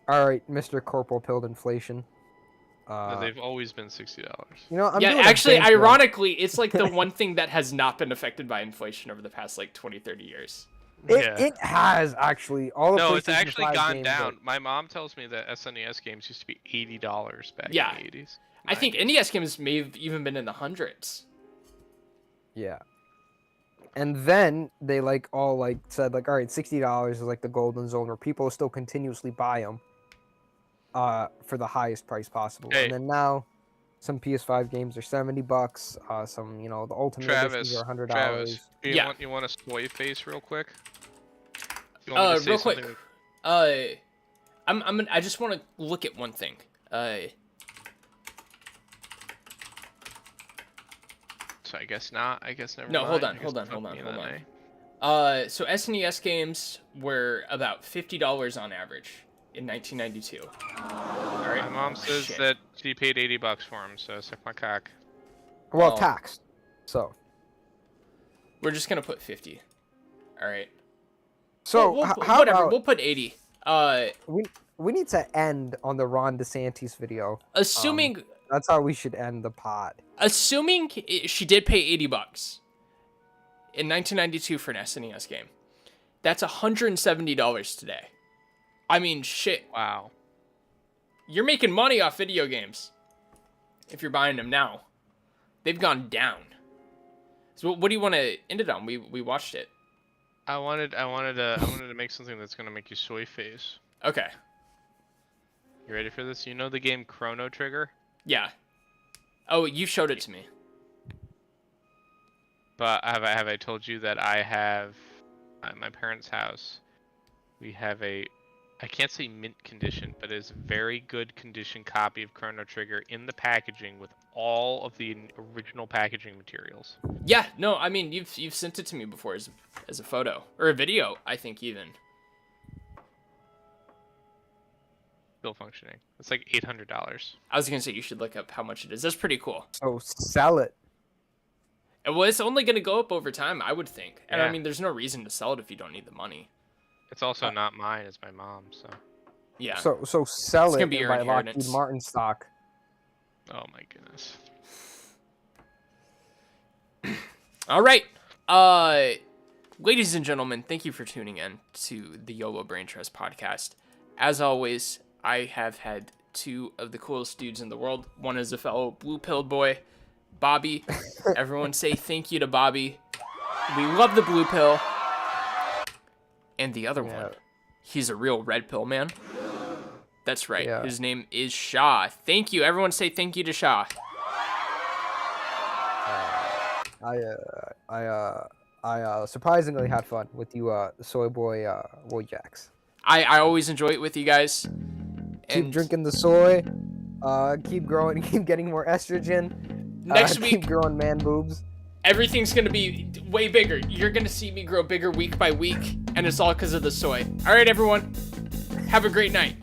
All right, Mr. Corporal Pilled Inflation. No, they've always been $60. You know, actually, ironically, it's like the one thing that has not been affected by inflation over the past like 20, 30 years. It has actually. It's actually gone down. My mom tells me that SNES games used to be $80 back in the 80s. I think NES games may have even been in the hundreds. Yeah. And then they said all right, $60 is like the golden zone where people still continuously buy them for the highest price possible. And then now some PS5 games are $70, some, the ultimate editions are $100. Travis, you want a soy face real quick? Real quick. I just want to look at one thing. So I guess not. I guess never. No, mind. hold on. So SNES games were about $50 on average in 1992. All right. My mom says that she paid $80 for them, so suck my cock. Well, taxed. So we're just gonna put 50. All right. So whatever. About, we'll put 80. We need to end on the Ron DeSantis video. Assuming that's how we should end the pod. Assuming she did pay $80 in 1992 for an SNES game, that's $170 today. I mean, shit. Wow. You're making money off video games if you're buying them now. They've gone down. So what do you want to end it on? We watched it. I wanted to make something that's gonna make you soy face. Okay. You ready for this? You know the game Chrono Trigger? Yeah. Oh, you showed it to me. But have I told you that I have at my parents' house? We have I can't say mint condition, but it's a very good condition copy of Chrono Trigger in the packaging with all of the original packaging materials. Yeah, no, I mean you've sent it to me before as a photo or a video, I think even. Still functioning. It's like $800. I was gonna say you should look up how much it is. That's pretty cool. So sell it. Well, it's only gonna go up over time, I would think. And I Yeah. mean, there's no reason to sell it if you don't need the money. It's also not mine, it's my mom's, so. Yeah. So sell It's it gonna be and your buy inheritance. Lockheed Martin stock. Oh my goodness. All right. Ladies and gentlemen, thank you for tuning in to the Yolo Braintrust podcast. As always, I have had two of the coolest dudes in the world. One is a fellow blue-pilled boy, Bobby. Everyone say thank you to Bobby. We love the blue pill. And the other one, he's a real red pill man. That's right. Yeah. His name is Shaw. Thank you. Everyone say thank you to Shaw. I surprisingly had fun with you, soy boy, Jacks. I always enjoy it with you guys. Keep drinking the soy. Keep growing. Keep getting more estrogen. Next week, keep growing man boobs. everything's gonna be way bigger. You're gonna see me grow bigger week by week, and it's all because of the soy. All right, everyone. Have a great night.